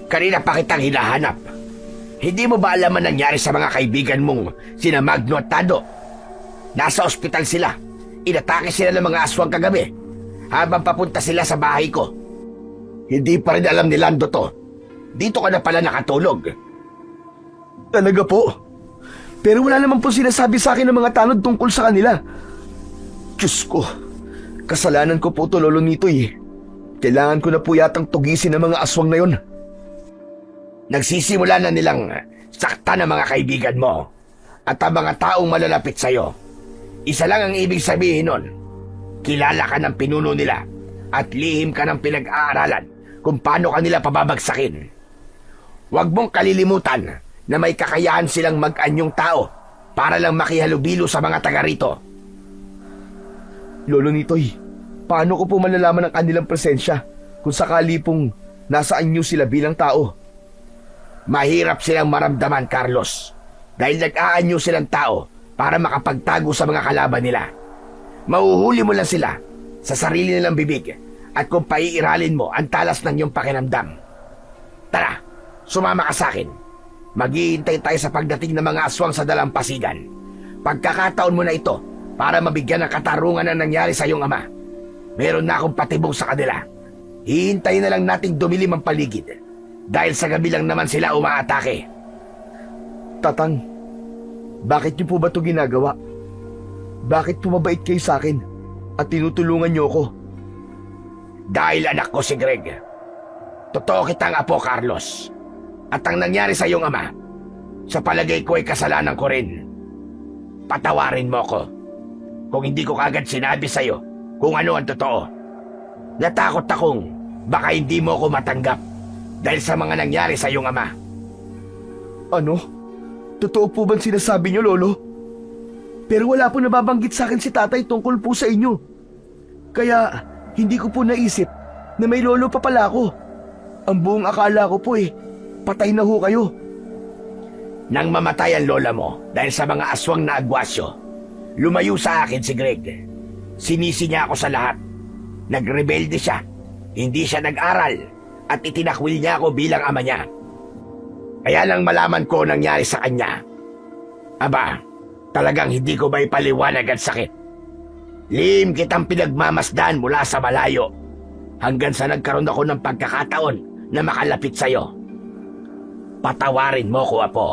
Kanina pa kitang hinahanap. Hindi mo ba alam ang nangyari sa mga kaibigan mong sina Magno at Tado? Nasa ospital sila. Inatake sila ng mga aswang kagabi habang papunta sila sa bahay ko. Hindi pa rin alam ni Lando to. Dito ka na pala nakatulog.
Talaga po? Pero wala naman po sinasabi sa akin ng mga tanod tungkol sa kanila. Diyos ko, kasalanan ko po to, Lolo Nitoy. Kailangan ko na po yatang tugisin ang mga aswang na yon.
Nagsisimula na nilang sakta ng mga kaibigan mo at ang mga taong malalapit sa'yo. Isa lang ang ibig sabihin nun. Kilala ka ng pinuno nila at lihim ka ng pinag-aaralan kung paano kanila pababagsakin. Huwag mong kalilimutan na may kakayahan silang mag-anyong tao para lang makihalubilo sa mga taga rito.
Lolo Nitoy, paano ko po malalaman ang kanilang presensya kung sakali pong nasa anyo sila bilang tao?
Mahirap silang maramdaman, Carlos, dahil nag-aanyo silang tao para makapagtago sa mga kalaban nila. Mauhuli mo lang sila sa sarili nilang bibig at kung paiiralin mo ang talas ng iyong pakinamdam. Tara, sumama ka sa akin. Maghihintay tayo sa pagdating ng mga aswang sa dalampasigan. Pagkakataon mo na ito para mabigyan ng katarungan ang nangyari sa iyong ama. Meron na akong patibong sa kanila. Hihintayin na lang nating dumilim ang paligid dahil sa gabi lang naman sila umaatake.
Tatang, bakit niyo po ba ito ginagawa? Bakit po mabait kayo sa akin at tinutulungan niyo ako?
Dahil anak ko si Greg. Totoo kitang apo, Carlos. At ang nangyari sa iyong ama, sa palagay ko ay kasalanan ko rin. Patawarin mo ko kung hindi ko kagad sinabi sa iyo kung ano ang totoo. Natakot akong baka hindi mo ko matanggap dahil sa mga nangyari sa iyong ama.
Ano? Totoo po bang sinasabi niyo, Lolo? Pero wala po nababanggit sa akin si tatay tungkol po sa inyo. Kaya hindi ko po naisip na may lolo pa pala ako. Ang buong akala ko po patay na ho kayo.
Nang mamatay ang lola mo dahil sa mga aswang na agwasyo, lumayo sa akin si Greg. Sinisi niya ako sa lahat. Nagrebelde siya. Hindi siya nag-aral at itinakwil niya ako bilang ama niya. Kaya lang malaman ko nangyari sa kanya. Aba, talagang hindi ko ba ipaliwanag ang sakit. Lihim kitang pinagmamasdan mula sa malayo hanggang sa nagkaroon ako ng pagkakataon na makalapit sa'yo. Patawarin mo ko, apo.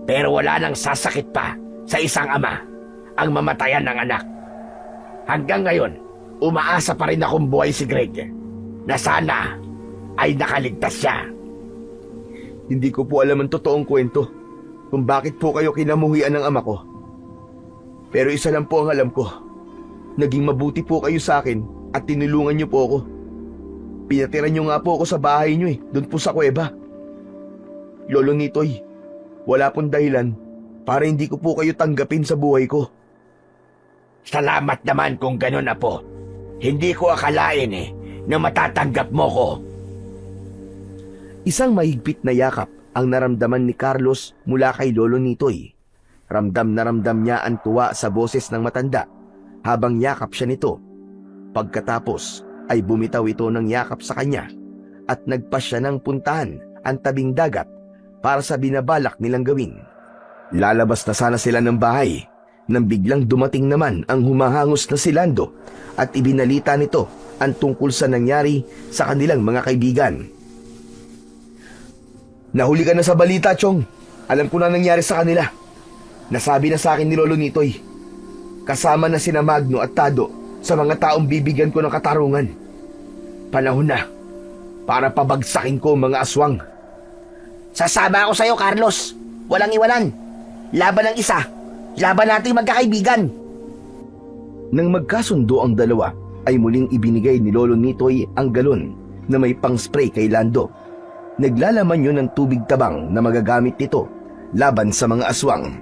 Pero wala nang sasakit pa sa isang ama ang mamatayan ng anak. Hanggang ngayon, umaasa pa rin akong buhay si Greg na sana ay nakaligtas siya.
Hindi ko po alam ang totoong kwento kung bakit po kayo kinamuhian ng ama ko. Pero isa lang po ang alam ko. Naging mabuti po kayo sa akin at tinulungan niyo po ako. Pinatira niyo nga po ako sa bahay niyo doon po sa kuweba. Lolo Nitoy, wala pong dahilan para hindi ko po kayo tanggapin sa buhay ko.
Salamat naman kung ganun, apo. Hindi ko akalain na matatanggap mo ko.
Isang mahigpit na yakap ang naramdaman ni Carlos mula kay Lolo Nitoy. Ramdam na ramdam niya ang tuwa sa boses ng matanda habang yakap siya nito Pagkatapos ay bumitaw ito ng yakap sa kanya at nagpasya ng puntahan ang tabing dagat para sa binabalak nilang gawin. Lalabas na sana sila ng bahay nang biglang dumating naman ang humahangos na si Lando at ibinalita nito ang tungkol sa nangyari sa kanilang mga kaibigan. Nahuli ka na sa balita, Chong. Alam ko na nangyari sa kanila. Nasabi na sa akin ni Lolo Nitoy. Kasama na sina Magno at Tado sa mga taong bibigyan ko ng katarungan. Panahon na para pabagsakin ko ang mga aswang.
Sasama ako sa'yo, Carlos. Walang iwanan. Laban ng isa. Laban natin magkakaibigan.
Nang magkasundo ang dalawa, ay muling ibinigay ni Lolo Nitoy ang galon na may pang-spray kay Lando. Naglalaman yun ng tubig tabang na magagamit nito laban sa mga aswang.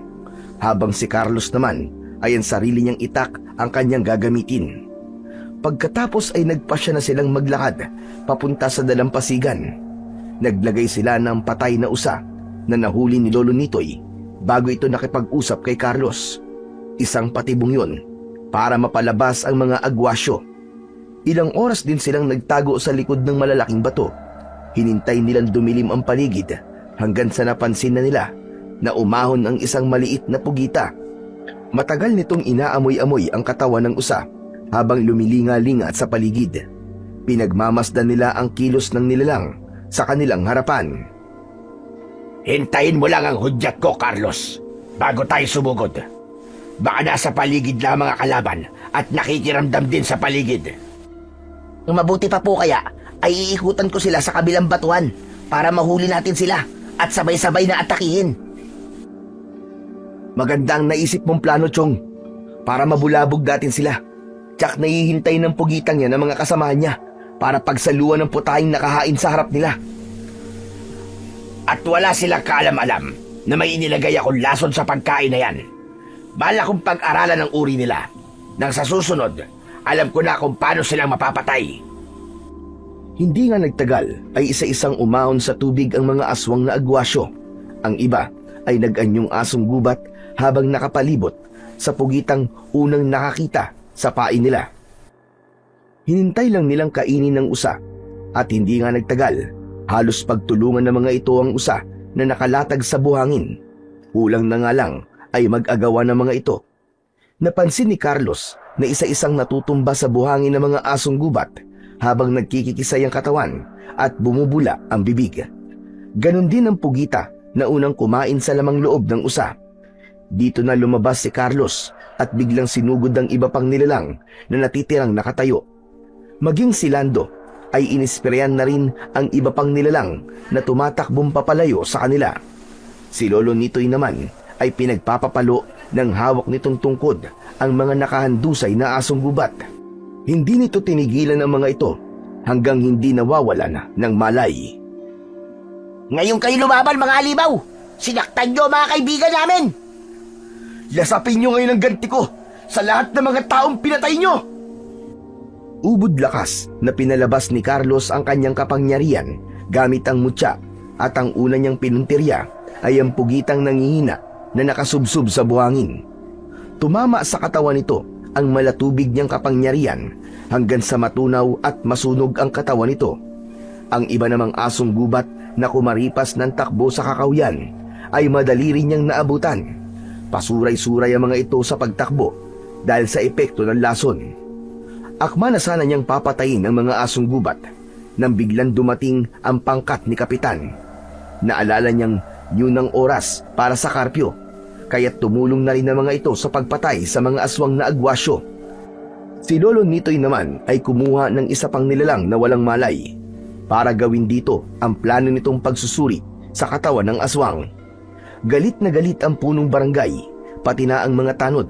Habang si Carlos naman ay ang sarili niyang itak ang kanyang gagamitin. Pagkatapos ay nagpasya na silang maglakad papunta sa dalampasigan. Naglagay sila ng patay na usa na nahuli ni Lolo Nitoy bago ito nakipag-usap kay Carlos. Isang patibong yun para mapalabas ang mga agwasyo. Ilang oras din silang nagtago sa likod ng malalaking bato. Hinintay nilang dumilim ang paligid hanggang sa napansin na nila na umahon ang isang maliit na pugita. Matagal nitong inaamoy-amoy ang katawan ng usa habang lumilinga-linga sa paligid. Pinagmamasdan nila ang kilos ng nilalang sa kanilang harapan.
Hintayin mo lang ang hudyat ko, Carlos, bago tayo sumugod. Baka nasa paligid lang mga kalaban at nakikiramdam din sa paligid.
Ang mabuti pa po kaya ay iikutan ko sila sa kabilang batuan para mahuli natin sila at sabay-sabay na atakihin.
Magandang naisip mong plano, Chong, para mabulabog natin sila. Tsak nahihintay ng pugitang yan ng mga kasamahan niya para pagsaluan ng putahing nakahain sa harap nila.
At wala silang kaalam-alam na may inilagay akong lason sa pagkain na yan. Bala kong pag-aralan ang uri nila. Nang sa susunod, alam ko na kung paano silang mapapatay.
Hindi nga nagtagal ay isa-isang umahon sa tubig ang mga aswang na agwasyo. Ang iba ay nag-anyong asong gubat habang nakapalibot sa pugitang unang nakakita sa pain nila. Hinintay lang nilang kainin ng usa at hindi nga nagtagal. Halos pagtulungan ng mga ito ang usa na nakalatag sa buhangin. Kulang na nga lang ay mag-agawa ng mga ito. Napansin ni Carlos na isa-isang natutumba sa buhangin ng mga asong gubat habang nagkikikisay ang katawan at bumubula ang bibig. Ganon din ang pugita na unang kumain sa lamang loob ng usa. Dito na lumabas si Carlos at biglang sinugod ang iba pang nilalang na natitirang nakatayo. Maging si Lando ay inispreyan na rin ang iba pang nilalang na tumatakbong papalayo sa kanila. Si Lolo Nitoy naman ay pinagpapapalo ng hawak nitong tungkod ang mga nakahandusay na asong gubat. Hindi nito tinigilan ang mga ito hanggang hindi nawawalan ng malay.
Ngayon kayo lumaban, mga alibaw! Sinaktan nyo mga kaibigan namin!
Lasapin nyo ngayon ang ganti ko sa lahat ng mga taong pinatay nyo!
Ubod lakas na pinalabas ni Carlos ang kanyang kapangyarihan gamit ang mutya at ang una niyang pinuntirya ay ang pugitang nangihina na nakasubsob sa buhangin. Tumama sa katawan nito ang malatubig niyang kapangyarihan hanggang sa matunaw at masunog ang katawan nito. Ang iba namang asong gubat na kumaripas ng takbo sa kakawyan ay madali rin niyang naabutan. Pasuray-suray ang mga ito sa pagtakbo dahil sa epekto ng lason. Akma na sana niyang papatayin ang mga asong gubat nang biglang dumating ang pangkat ni Kapitan. Naalala niyang yun ang oras para sa karpyo, kaya't tumulong na rin ang mga ito sa pagpatay sa mga aswang na agwasyo. Si Lolo Nitoy naman ay kumuha ng isa pang nilalang na walang malay para gawin dito ang plano nitong pagsusuri sa katawan ng aswang. Galit na galit ang punong barangay, pati na ang mga tanod,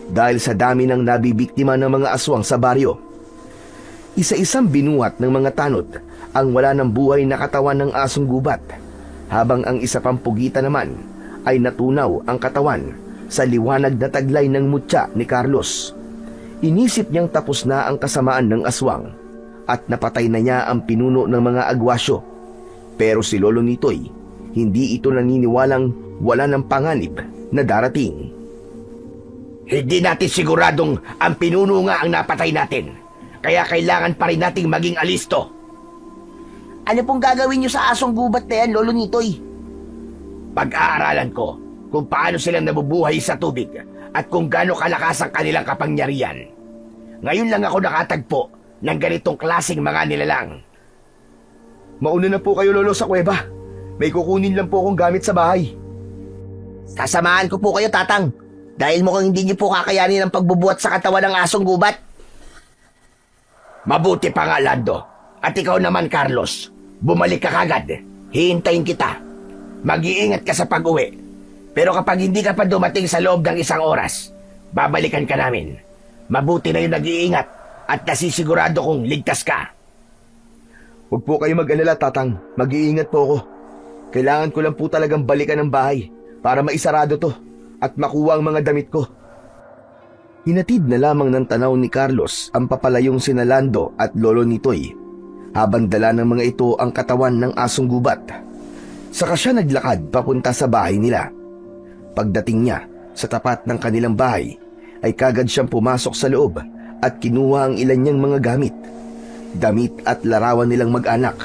dahil sa dami ng nabibiktima ng mga aswang sa baryo. Isa-isang binuhat ng mga tanod ang wala ng buhay na katawan ng asong gubat, habang ang isa pang pugita naman ay natunaw ang katawan sa liwanag na taglay ng mutya ni Carlos. Inisip niyang tapos na ang kasamaan ng aswang at napatay na niya ang pinuno ng mga agwasyo. Pero si Lolo Nitoy, hindi ito naniniwalang wala ng panganib na darating.
Hindi natin siguradong ang pinuno nga ang napatay natin. Kaya kailangan pa rin nating maging alisto.
Ano pong gagawin niyo sa asong gubat na yan, Lolo Nitoy?
Pag-aaralan ko kung paano silang nabubuhay sa tubig at kung gaano kalakas ang kanilang kapangyarihan. Ngayon lang ako nakatagpo ng ganitong klaseng mga nilalang.
Mauna na po kayo, Lolo, sa kuweba. May kukunin lang po akong gamit sa bahay.
Sasamahan ko po kayo, Tatang. Dahil mukhang hindi niyo po kakayanin ang pagbubuhat sa katawan ng asong gubat.
Mabuti pa nga, Lando. At ikaw naman, Carlos. Bumalik ka kagad. Hihintayin kita. Mag-iingat ka sa pag-uwi. Pero kapag hindi ka pa dumating sa loob ng 1 oras, babalikan ka namin. Mabuti na yung nag-iingat at nasisigurado kong ligtas ka.
Huwag po kayo mag-alala, Tatang. Mag-iingat po ako. Kailangan ko lang po talagang balikan ng bahay para maisarado to at makuha ang mga damit ko. Hinatid na lamang ng tanaw ni Carlos ang papalayong sina Lando at Lolo Nitoy habang dala ng mga ito ang katawan ng asong gubat. Saka siya naglakad papunta sa bahay nila. Pagdating niya sa tapat ng kanilang bahay ay kagad siyang pumasok sa loob at kinuha ang ilan niyang mga gamit, damit at larawan nilang mag-anak.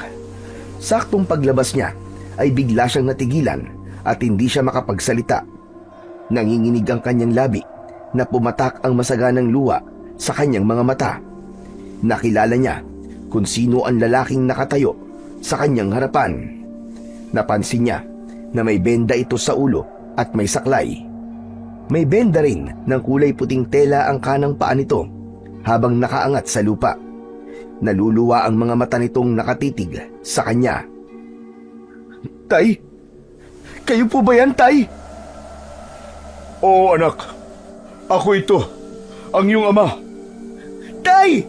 Saktong paglabas niya ay bigla siyang natigilan at hindi siya makapagsalita. Nanginginig ang kanyang labi na pumatak ang masaganang luha sa kanyang mga mata. Nakilala niya kung sino ang lalaking nakatayo sa kanyang harapan. Napansin niya na may benda ito sa ulo at may saklay. May benda rin ng kulay puting tela ang kanang paa nito habang nakaangat sa lupa. Naluluwa ang mga mata nitong nakatitig sa kanya.
Tay? Kayo po ba yan, Tay?
Oo, anak. Ako ito, ang iyong ama.
Tay!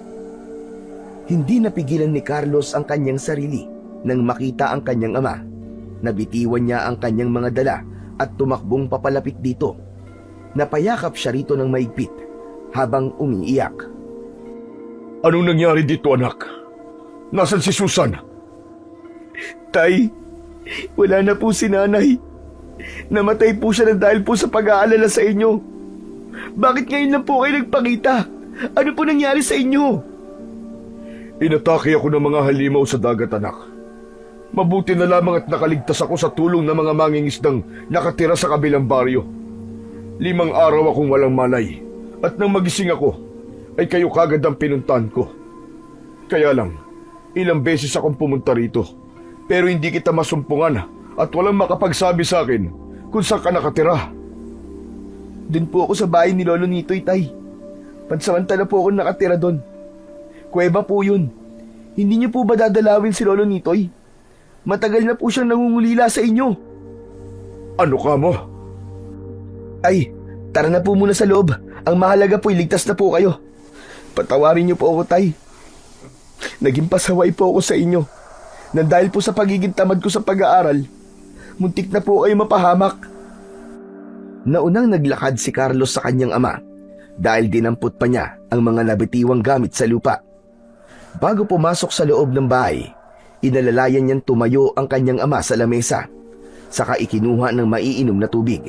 Hindi napigilan ni Carlos ang kanyang sarili nang makita ang kanyang ama. Nabitiwan niya ang kanyang mga dala at tumakbong papalapit dito. Napayakap siya rito ng maigpit habang umiiyak.
Anong nangyari dito, anak? Nasaan si Susan?
Tay, wala na po si nanay. Namatay po siya ng dahil po sa pag-aalala sa inyo. Bakit ngayon lang po kayo nagpakita? Ano po nangyari sa inyo?
Inatake ako ng mga halimaw sa dagat, anak. Mabuti na lamang at nakaligtas ako sa tulong ng mga mangingisdang nakatira sa kabilang baryo. 5 araw akong walang malay at nang magising ako ay kayo kagad ang pinuntahan ko. Kaya lang, ilang beses akong pumunta rito pero hindi kita masumpungan at walang makapagsabi sa akin kung saan ka nakatira.
Doon po ako sa bahay ni Lolo Nitoy, Tay. Pansamantala po ako nakatira doon. Kuweba po yun. Hindi niyo po ba dadalawin si Lolo Nitoy? Matagal na po siyang nangungulila sa inyo.
Ano ka mo?
Ay, tara na po muna sa loob. Ang mahalaga po, iligtas na po kayo. Patawarin niyo po ako, Tay. Naging pasaway po ako sa inyo. Na dahil po sa pagiging tamad ko sa pag-aaral, muntik na po kayo mapahamak.
Naunang naglakad si Carlos sa kanyang ama dahil dinampot pa niya ang mga nabitiwang gamit sa lupa. Bago pumasok sa loob ng bahay, inalalayan niyang tumayo ang kanyang ama sa lamesa, saka ikinuha ng maiinom na tubig.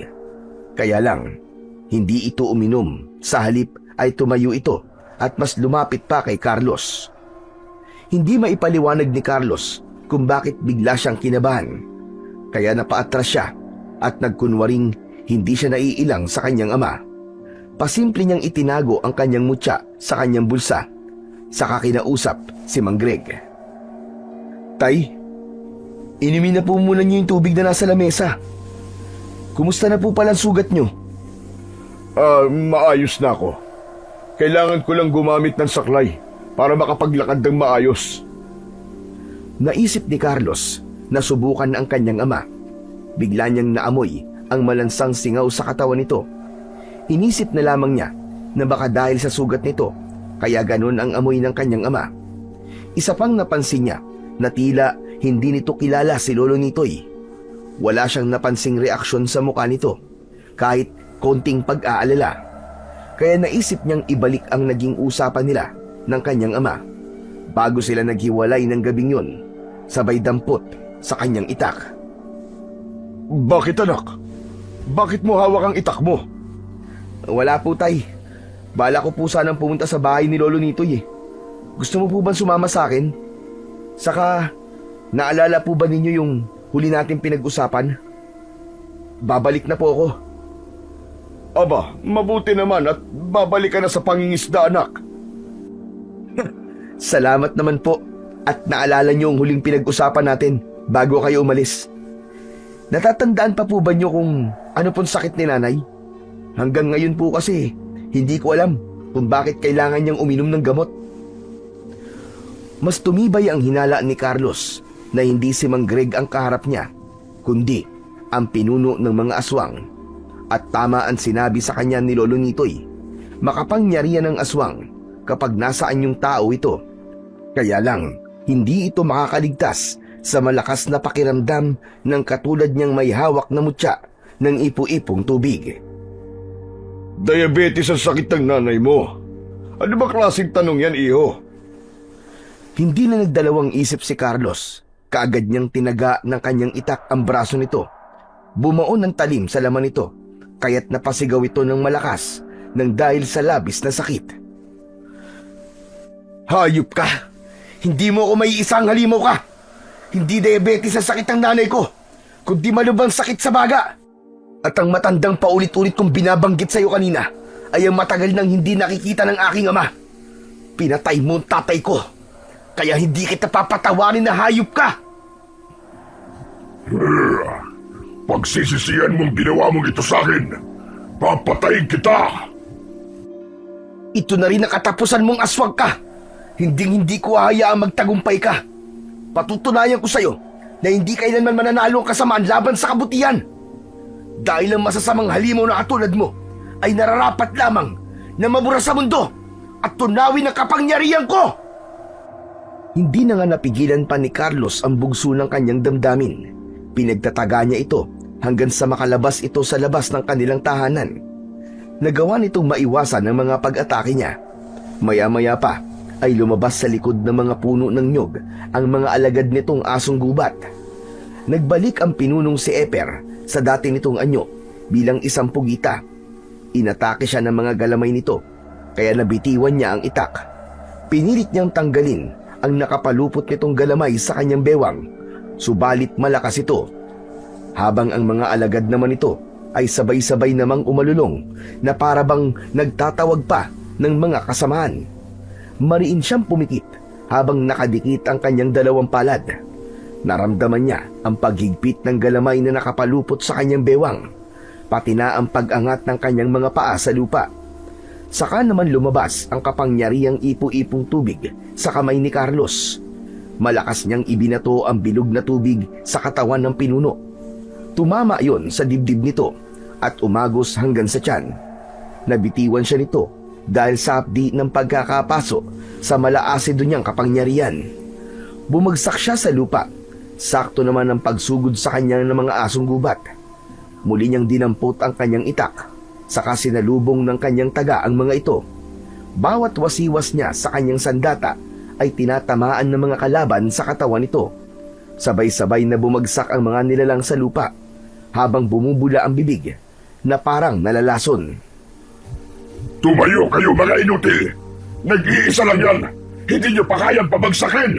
Kaya lang, hindi ito uminom, sa halip ay tumayo ito at mas lumapit pa kay Carlos. Hindi maipaliwanag ni Carlos kung bakit bigla siyang kinabahan, kaya napaatras siya at nagkunwaring hindi siya naiilang sa kanyang ama. Pasimple niyang itinago ang kanyang mutya sa kanyang bulsa, saka kinausap si Mang Greg.
Tay, inumin na po muna niyo yung tubig na nasa lamesa. Kumusta na po pala ang sugat niyo?
Maayos na ako. Kailangan ko lang gumamit ng saklay para makapaglakad ng maayos.
Naisip ni Carlos na subukan ang kanyang ama. Bigla niyang naamoy ang malansang singaw sa katawan nito. Inisip na lamang niya na baka dahil sa sugat nito, kaya ganun ang amoy ng kanyang ama. Isa pang napansin niya na tila hindi nito kilala si Lolo Nitoy. Wala siyang napansing reaksyon sa mukha nito, kahit konting pag-aalala. Kaya naisip niyang ibalik ang naging usapan nila ng kanyang ama bago sila naghiwalay ng gabing yun, sabay dampot sa kanyang itak.
Bakit, anak? Bakit mo hawak ang itak mo?
Wala po, Tay. Bala ko po sanang pumunta sa bahay ni Lolo Nitoy eh.
Gusto mo po ba sumama sa akin? Saka, naalala po ba ninyo yung huli natin pinag-usapan? Babalik na po ako.
Aba, mabuti naman at babalik ka na sa pangingisda, anak.
Salamat naman po at naalala niyo ang huling pinag-usapan natin bago kayo umalis. Natatandaan pa po ba niyo kung ano pong sakit ni nanay? Hanggang ngayon po kasi hindi ko alam kung bakit kailangan niyang uminom ng gamot. Mas tumibay ang hinala ni Carlos na hindi si Mang Greg ang kaharap niya, kundi ang pinuno ng mga aswang. At tama ang sinabi sa kanya ni Lolo Nitoy, makapangyarihan ng aswang kapag nasaan yung tao ito. Kaya lang, hindi ito makakaligtas sa malakas na pakiramdam ng katulad niyang may hawak na mutya ng ipu-ipong tubig.
Diabetes ang sakit ng nanay mo. Ano ba klaseng tanong yan, iho?
Hindi na nagdalawang isip si Carlos. Kaagad niyang tinaga ng kanyang itak ang braso nito. Bumaon ng talim sa laman nito, kaya't napasigaw ito ng malakas nang dahil sa labis na sakit. Hayop ka! Hindi mo ako may isang halimaw ka! Hindi diabetes ang sakit ng nanay ko, kundi malubhang sakit sa baga. At ang matandang paulit-ulit kong binabanggit sa iyo kanina ay ang matagal nang hindi nakikita ng aking ama. Pinatay mo ang tatay ko, kaya hindi kita papatawarin na hayop ka!
Pagsisisihan mong ginawa mong ito sa akin, papatayin kita!
Ito na rin ang katapusan mong aswang ka! Hinding-hindi ko hahayaang magtagumpay ka. Patutunayan ko sa'yo na hindi kailanman mananalo ang kasamaan laban sa kabutihan. Dahil ang masasamang halimaw na katulad mo ay nararapat lamang na mabura sa mundo at tunawin ang kapangyarihan ko. Hindi na nga napigilan pa ni Carlos ang bugso ng kanyang damdamin. Pinagtataga niya ito hanggang sa makalabas ito sa labas ng kanilang tahanan. Nagawa nitong maiwasan ang mga pag-atake niya. Maya-maya pa ay lumabas sa likod ng mga puno ng nyog ang mga alagad nitong asong gubat. Nagbalik ang pinunong si Eper sa dati nitong anyo bilang isang pugita. Inatake siya ng mga galamay nito, kaya nabitiwan niya ang itak. Pinilit niyang tanggalin ang nakapalupot nitong galamay sa kanyang bewang, subalit malakas ito. Habang ang mga alagad naman ito ay sabay-sabay namang umalulong na parabang nagtatawag pa ng mga kasamaan. Mariin siyang pumikit habang nakadikit ang kanyang dalawang palad. Naramdaman niya ang paghigpit ng galamay na nakapalupot sa kanyang bewang, pati na ang pag-angat ng kanyang mga paa sa lupa. Saka naman lumabas ang kapangyarihang ipu-ipong tubig sa kamay ni Carlos. Malakas niyang ibinato ang bilog na tubig sa katawan ng pinuno. Tumama yon sa dibdib nito at umagos hanggang sa tiyan. Nabitiwan siya nito dahil sa hapdi ng pagkakapaso sa malaasido niyang kapangyarihan. Bumagsak siya sa lupa. Sakto naman ang pagsugod sa kanya ng mga asong gubat. Muli niyang dinampot ang kanyang itak, saka sinalubong ng kanyang taga ang mga ito. Bawat wasiwas niya sa kanyang sandata ay tinatamaan ng mga kalaban sa katawan nito. Sabay-sabay na bumagsak ang mga nilalang sa lupa habang bumubula ang bibig na parang nalalason.
Tumayo kayo mga inutil! Nag-iisa lang yan! Hindi niyo pa kayang pabagsakin!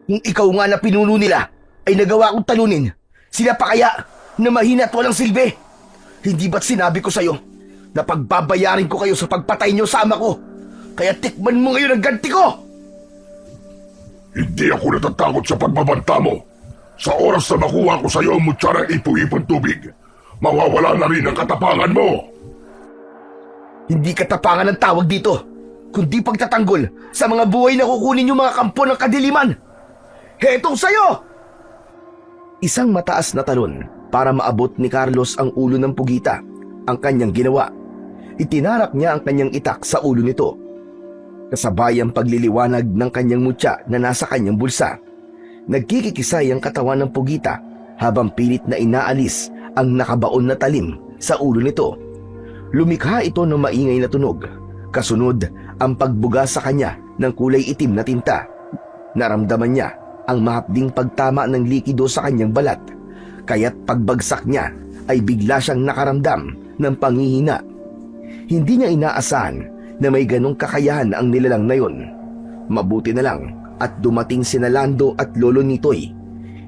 Kung ikaw nga na pinuno nila ay nagawa kong talunin, sila pa kaya na mahina at walang silbi? Hindi ba't sinabi ko sa'yo na pagbabayarin ko kayo sa pagpatay niyo sa ama ko? Kaya tikman mo ngayon ang ganti ko!
Hindi ako natatakot sa pagbabanta mo. Sa oras na makuha ko sa iyo ang mutya ng ipu-ipong tubig, mawawala na rin ang katapangan mo.
Hindi katapangan ang tawag dito, kundi pagtatanggol sa mga buhay na kukunin yung mga kampo ng kadiliman. Hetong sayo! Isang mataas na talon para maabot ni Carlos ang ulo ng pugita ang kanyang ginawa. Itinarak niya ang kanyang itak sa ulo nito. Kasabay ang pagliliwanag ng kanyang mutya na nasa kanyang bulsa. Nagkikikisay ang katawan ng pugita habang pilit na inaalis ang nakabaon na talim sa ulo nito. Lumikha ito ng maingay na tunog. Kasunod ang pagbuga sa kanya ng kulay itim na tinta. Naramdaman niya ang mahapding pagtama ng likido sa kanyang balat. Kaya't pagbagsak niya ay bigla siyang nakaramdam ng panghihina. Hindi niya inaasahan na may ganong kakayahan ang nilalang na yon. Mabuti na lang at dumating sina Lando at Lolo Nitoy.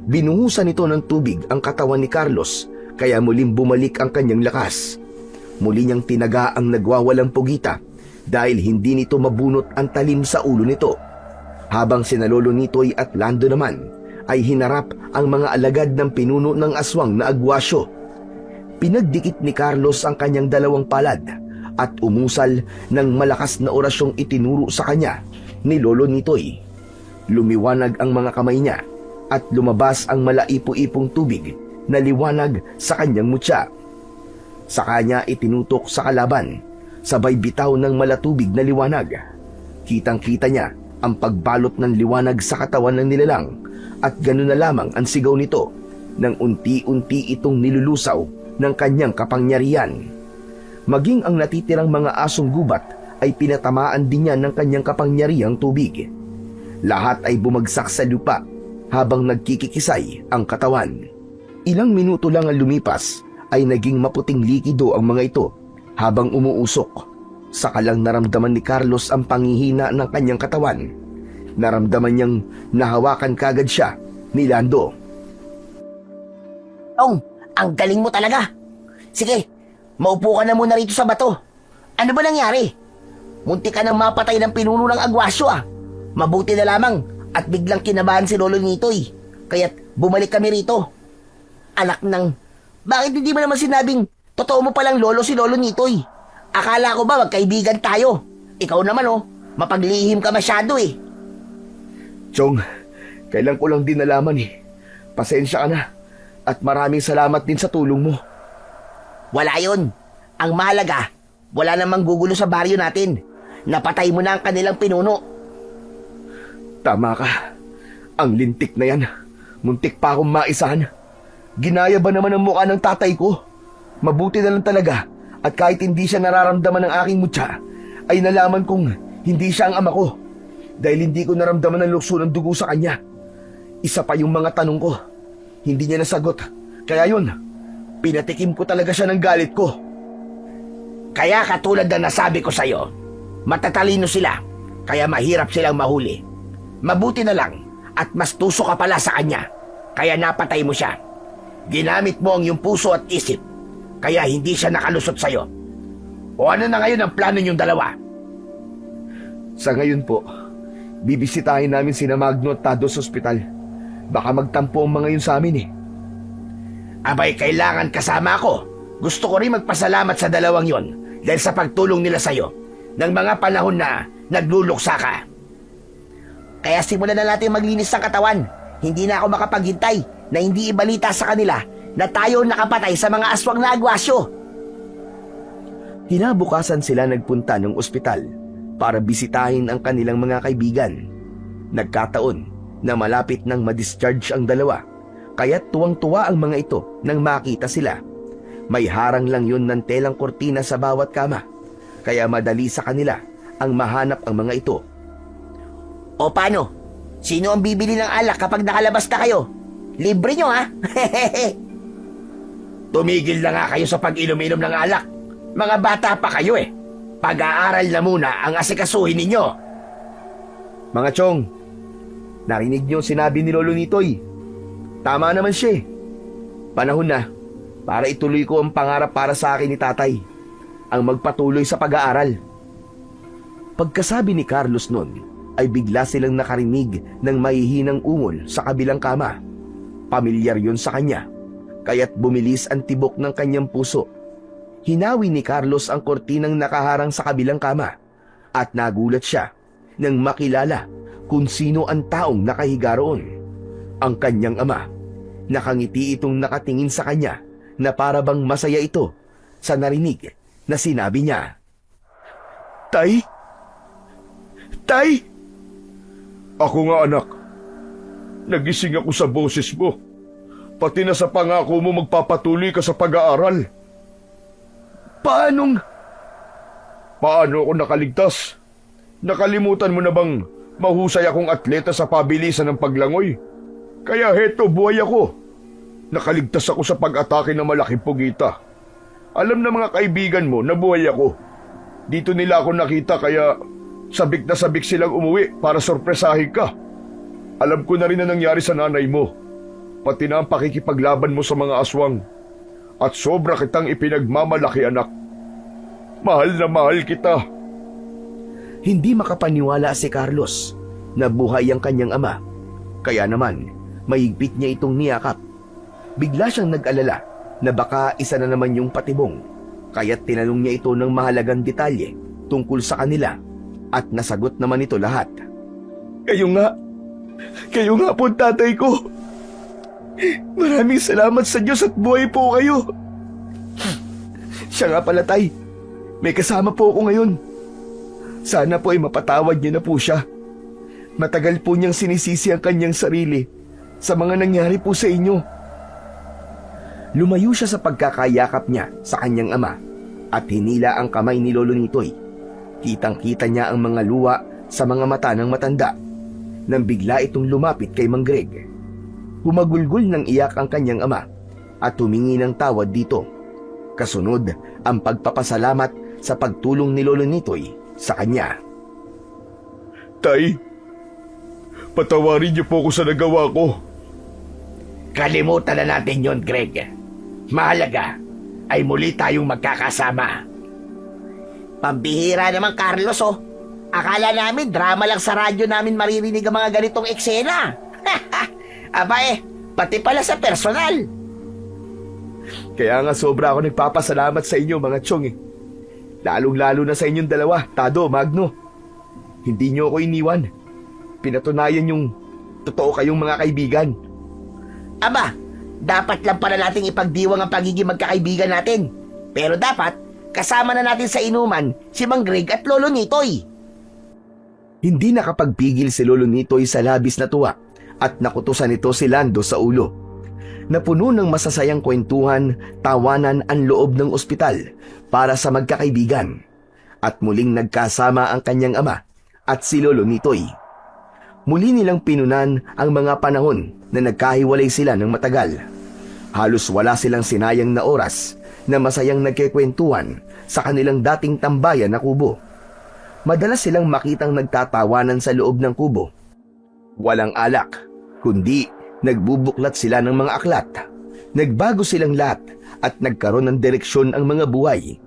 Binuhusan nito ng tubig ang katawan ni Carlos kaya muling bumalik ang kanyang lakas. Muli niyang tinaga ang nagwawalang pugita dahil hindi nito mabunot ang talim sa ulo nito. Habang sina Lolo Nitoy at Lando naman ay hinarap ang mga alagad ng pinuno ng aswang na agwasyo. Pinagdikit ni Carlos ang kanyang dalawang palad at umusal ng malakas na orasyong itinuro sa kanya ni Lolo Nitoy. Lumiwanag ang mga kamay niya at lumabas ang malaipo-ipong tubig na liwanag sa kanyang mutya. Sa kanya itinutok sa kalaban, sabay bitaw ng malatubig na liwanag. Kitang-kita niya ang pagbalot ng liwanag sa katawan ng nilalang at gano'n na lamang ang sigaw nito nang unti-unti itong nilulusaw ng kanyang kapangyarihan. Maging ang natitirang mga asong gubat ay pinatamaan din niya ng kanyang kapangyarihang tubig. Lahat ay bumagsak sa lupa habang nagkikikisay ang katawan. Ilang minuto lang ang lumipas ay naging maputing likido ang mga ito habang umuusok. Saka lang naramdaman ni Carlos ang panghihina ng kanyang katawan. Naramdaman niyang nahawakan kagad siya ni Lando.
Tong, ang galing mo talaga. Sige, maupo ka na muna rito sa bato. Ano ba nangyari? Munti ka nang mapatay ng pinuno ng agwasyo ah. Mabuti na lamang at biglang kinabahan si Lolo Nitoy. Kaya't bumalik kami rito. Anak ng... Bakit hindi mo naman sinabing totoo mo palang lolo si Lolo Nitoy? Akala ko ba magkaibigan tayo? Ikaw naman oh, mapaglihim ka masyado eh.
Chong, kailan ko lang din nalaman eh. Pasensya ka na at maraming salamat din sa tulong mo.
Wala yun. Ang mahalaga, wala namang gugulo sa baryo natin. Napatay mo na ang kanilang pinuno.
Tama ka. Ang lintik na yan. Muntik pa akong maisahan. Ginaya ba naman ang mukha ng tatay ko? Mabuti na lang talaga at kahit hindi siya nararamdaman ng aking mutya, ay nalaman kong hindi siya ang ama ko dahil hindi ko naramdaman ang lukso ng dugo sa kanya. Isa pa yung mga tanong ko. Hindi niya nasagot. Kaya yun, pinatikim ko talaga siya ng galit ko.
Kaya katulad na nasabi ko sa'yo, matatalino sila, kaya mahirap silang mahuli. Mabuti na lang at mas tuso ka pala sa kanya, kaya napatay mo siya. Ginamit mo ang iyong puso at isip, kaya hindi siya nakalusot sa'yo. O ano na ngayon ang plano niyong dalawa?
Sa ngayon po, bibisitahin namin sina Magno at Tado sa ospital. Baka magtampo ang mga yun sa amin eh.
Abay, kailangan kasama ako. Gusto ko rin magpasalamat sa dalawang yon dahil sa pagtulong nila sa'yo ng mga panahon na nagluluksa ka. Kaya simulan na natin maglinis ng katawan. Hindi na ako makapaghintay na hindi ibalita sa kanila na tayo nakapatay sa mga aswang na agwasyo.
Kinabukasan sila nagpunta ng ospital para bisitahin ang kanilang mga kaibigan. Nagkataon na malapit nang ma-discharge ang dalawa, kaya't tuwang-tuwa ang mga ito nang makita sila. May harang lang yun ng telang kortina sa bawat kama, kaya madali sa kanila ang mahanap ang mga ito.
O paano? Sino ang bibili ng alak kapag nakalabas na kayo? Libre nyo ha? Tumigil na nga kayo sa pag-inom-inom ng alak. Mga bata pa kayo eh. Pag-aaral na muna ang asikasuhin ninyo.
Mga Chong, narinig niyo sinabi ni Lolo Nitoy. Tama naman siya eh. Panahon na para ituloy ko ang pangarap para sa akin ni tatay, ang magpatuloy sa pag-aaral. Pagkasabi ni Carlos nun, ay bigla silang nakarinig ng mahihinang ungol sa kabilang kama. Pamilyar yun sa kanya, kaya't bumilis ang tibok ng kanyang puso. Hinawi ni Carlos ang kortinang nakaharang sa kabilang kama at nagulat siya nang makilala kung sino ang taong nakahiga roon. Ang kanyang ama. Nakangiti itong nakatingin sa kanya na para bang masaya ito sa narinig na sinabi niya.
Tay? Tay? Ako nga anak. Nagising ako sa boses mo. Pati na sa pangako mo magpapatuloy ka sa pag-aaral. Paano ako nakaligtas? Nakalimutan mo na bang mahusay akong atleta sa pabilisan ng paglangoy? Kaya heto, buhay ako. Nakaligtas ako sa pag-atake ng malaking pugita. Alam na mga kaibigan mo na buhay ako. Dito nila ako nakita kaya sabik na sabik silang umuwi para sorpresahin ka. Alam ko na rin na nangyari sa nanay mo. Pati na ang pakikipaglaban mo sa mga aswang. At sobra kitang ipinagmamalaki, anak. Mahal na mahal kita.
Hindi makapaniwala si Carlos na buhay ang kanyang ama. Kaya naman, mahigpit niya itong niyakap. Bigla siyang nag-alala na baka isa na naman yung patibong. Kaya't tinanong niya ito ng mahalagang detalye tungkol sa kanila at nasagot naman ito lahat.
Kayo nga po ang tatay ko. Maraming salamat sa Diyos at buhay po kayo. Siya nga pala, tay. May kasama po ako ngayon. Sana po ay mapatawad niyo na po siya. Matagal po niyang sinisisi ang kanyang sarili sa mga nangyari po sa inyo.
Lumayo siya sa pagkakayakap niya sa kanyang ama at hinila ang kamay ni Lolo Nitoy. Kitang-kita niya ang mga luwa sa mga mata ng matanda nang bigla itong lumapit kay Mang Greg. Humagulgol ng iyak ang kanyang ama at humingi ng tawad dito. Kasunod ang pagpapasalamat sa pagtulong ni Lolo Nitoy sa kanya.
Tay, patawarin niyo po ako sa nagawa ko.
Kalimutan na natin yon, Greg. Mahalaga ay muli tayong magkakasama. Pambihira naman, Carlos, oh. Akala namin drama lang sa radyo namin maririnig ang mga ganitong eksena. Aba pati pala sa personal.
Kaya nga sobra ako nagpapasalamat sa inyo, mga tiyong eh. Lalong-lalo na sa inyong dalawa, Tado, Magno. Hindi niyo ako iniwan. Pinatunayan yung totoo kayong mga kaibigan.
Aba, dapat lang pala nating ipagdiwang ang pagiging magkakaibigan natin. Pero dapat, kasama na natin sa inuman si Mang Greg at Lolo Nitoy.
Hindi nakapagpigil si Lolo Nitoy sa labis na tuwa at nakutusan ito si Lando sa ulo. Napuno ng masasayang kwentuhan, tawanan ang loob ng ospital para sa magkakaibigan. At muling nagkasama ang kanyang ama at si Lolo Nitoy. Muli nilang pinunan ang mga panahon na nagkahiwalay sila ng matagal. Halos wala silang sinayang na oras na masayang nagkikwentuhan sa kanilang dating tambayan na kubo. Madalas silang makitang nagtatawanan sa loob ng kubo. Walang alak, kundi nagbubuklat sila ng mga aklat. Nagbago silang lahat at nagkaroon ng direksyon ang mga buhay.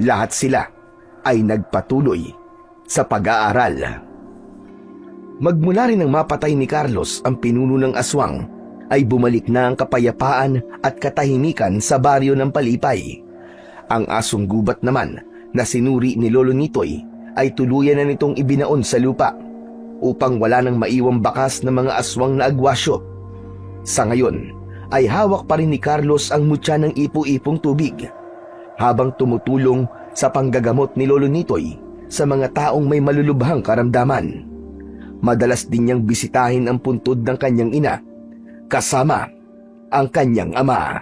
Lahat sila ay nagpatuloy sa pag-aaral. Magmula rin nang mapatay ni Carlos ang pinuno ng aswang, ay bumalik na ang kapayapaan at katahimikan sa baryo ng Palipay. Ang asong gubat naman na sinuri ni Lolo Nitoy ay tuluyan na nitong ibinaon sa lupa upang wala nang maiwang bakas ng mga aswang na agwasyo. Sa ngayon ay hawak pa rin ni Carlos ang mutya ng ipo-ipong tubig habang tumutulong sa panggagamot ni Lolo Nitoy sa mga taong may malulubhang karamdaman. Madalas din niyang bisitahin ang puntod ng kanyang ina kasama ang kanyang ama.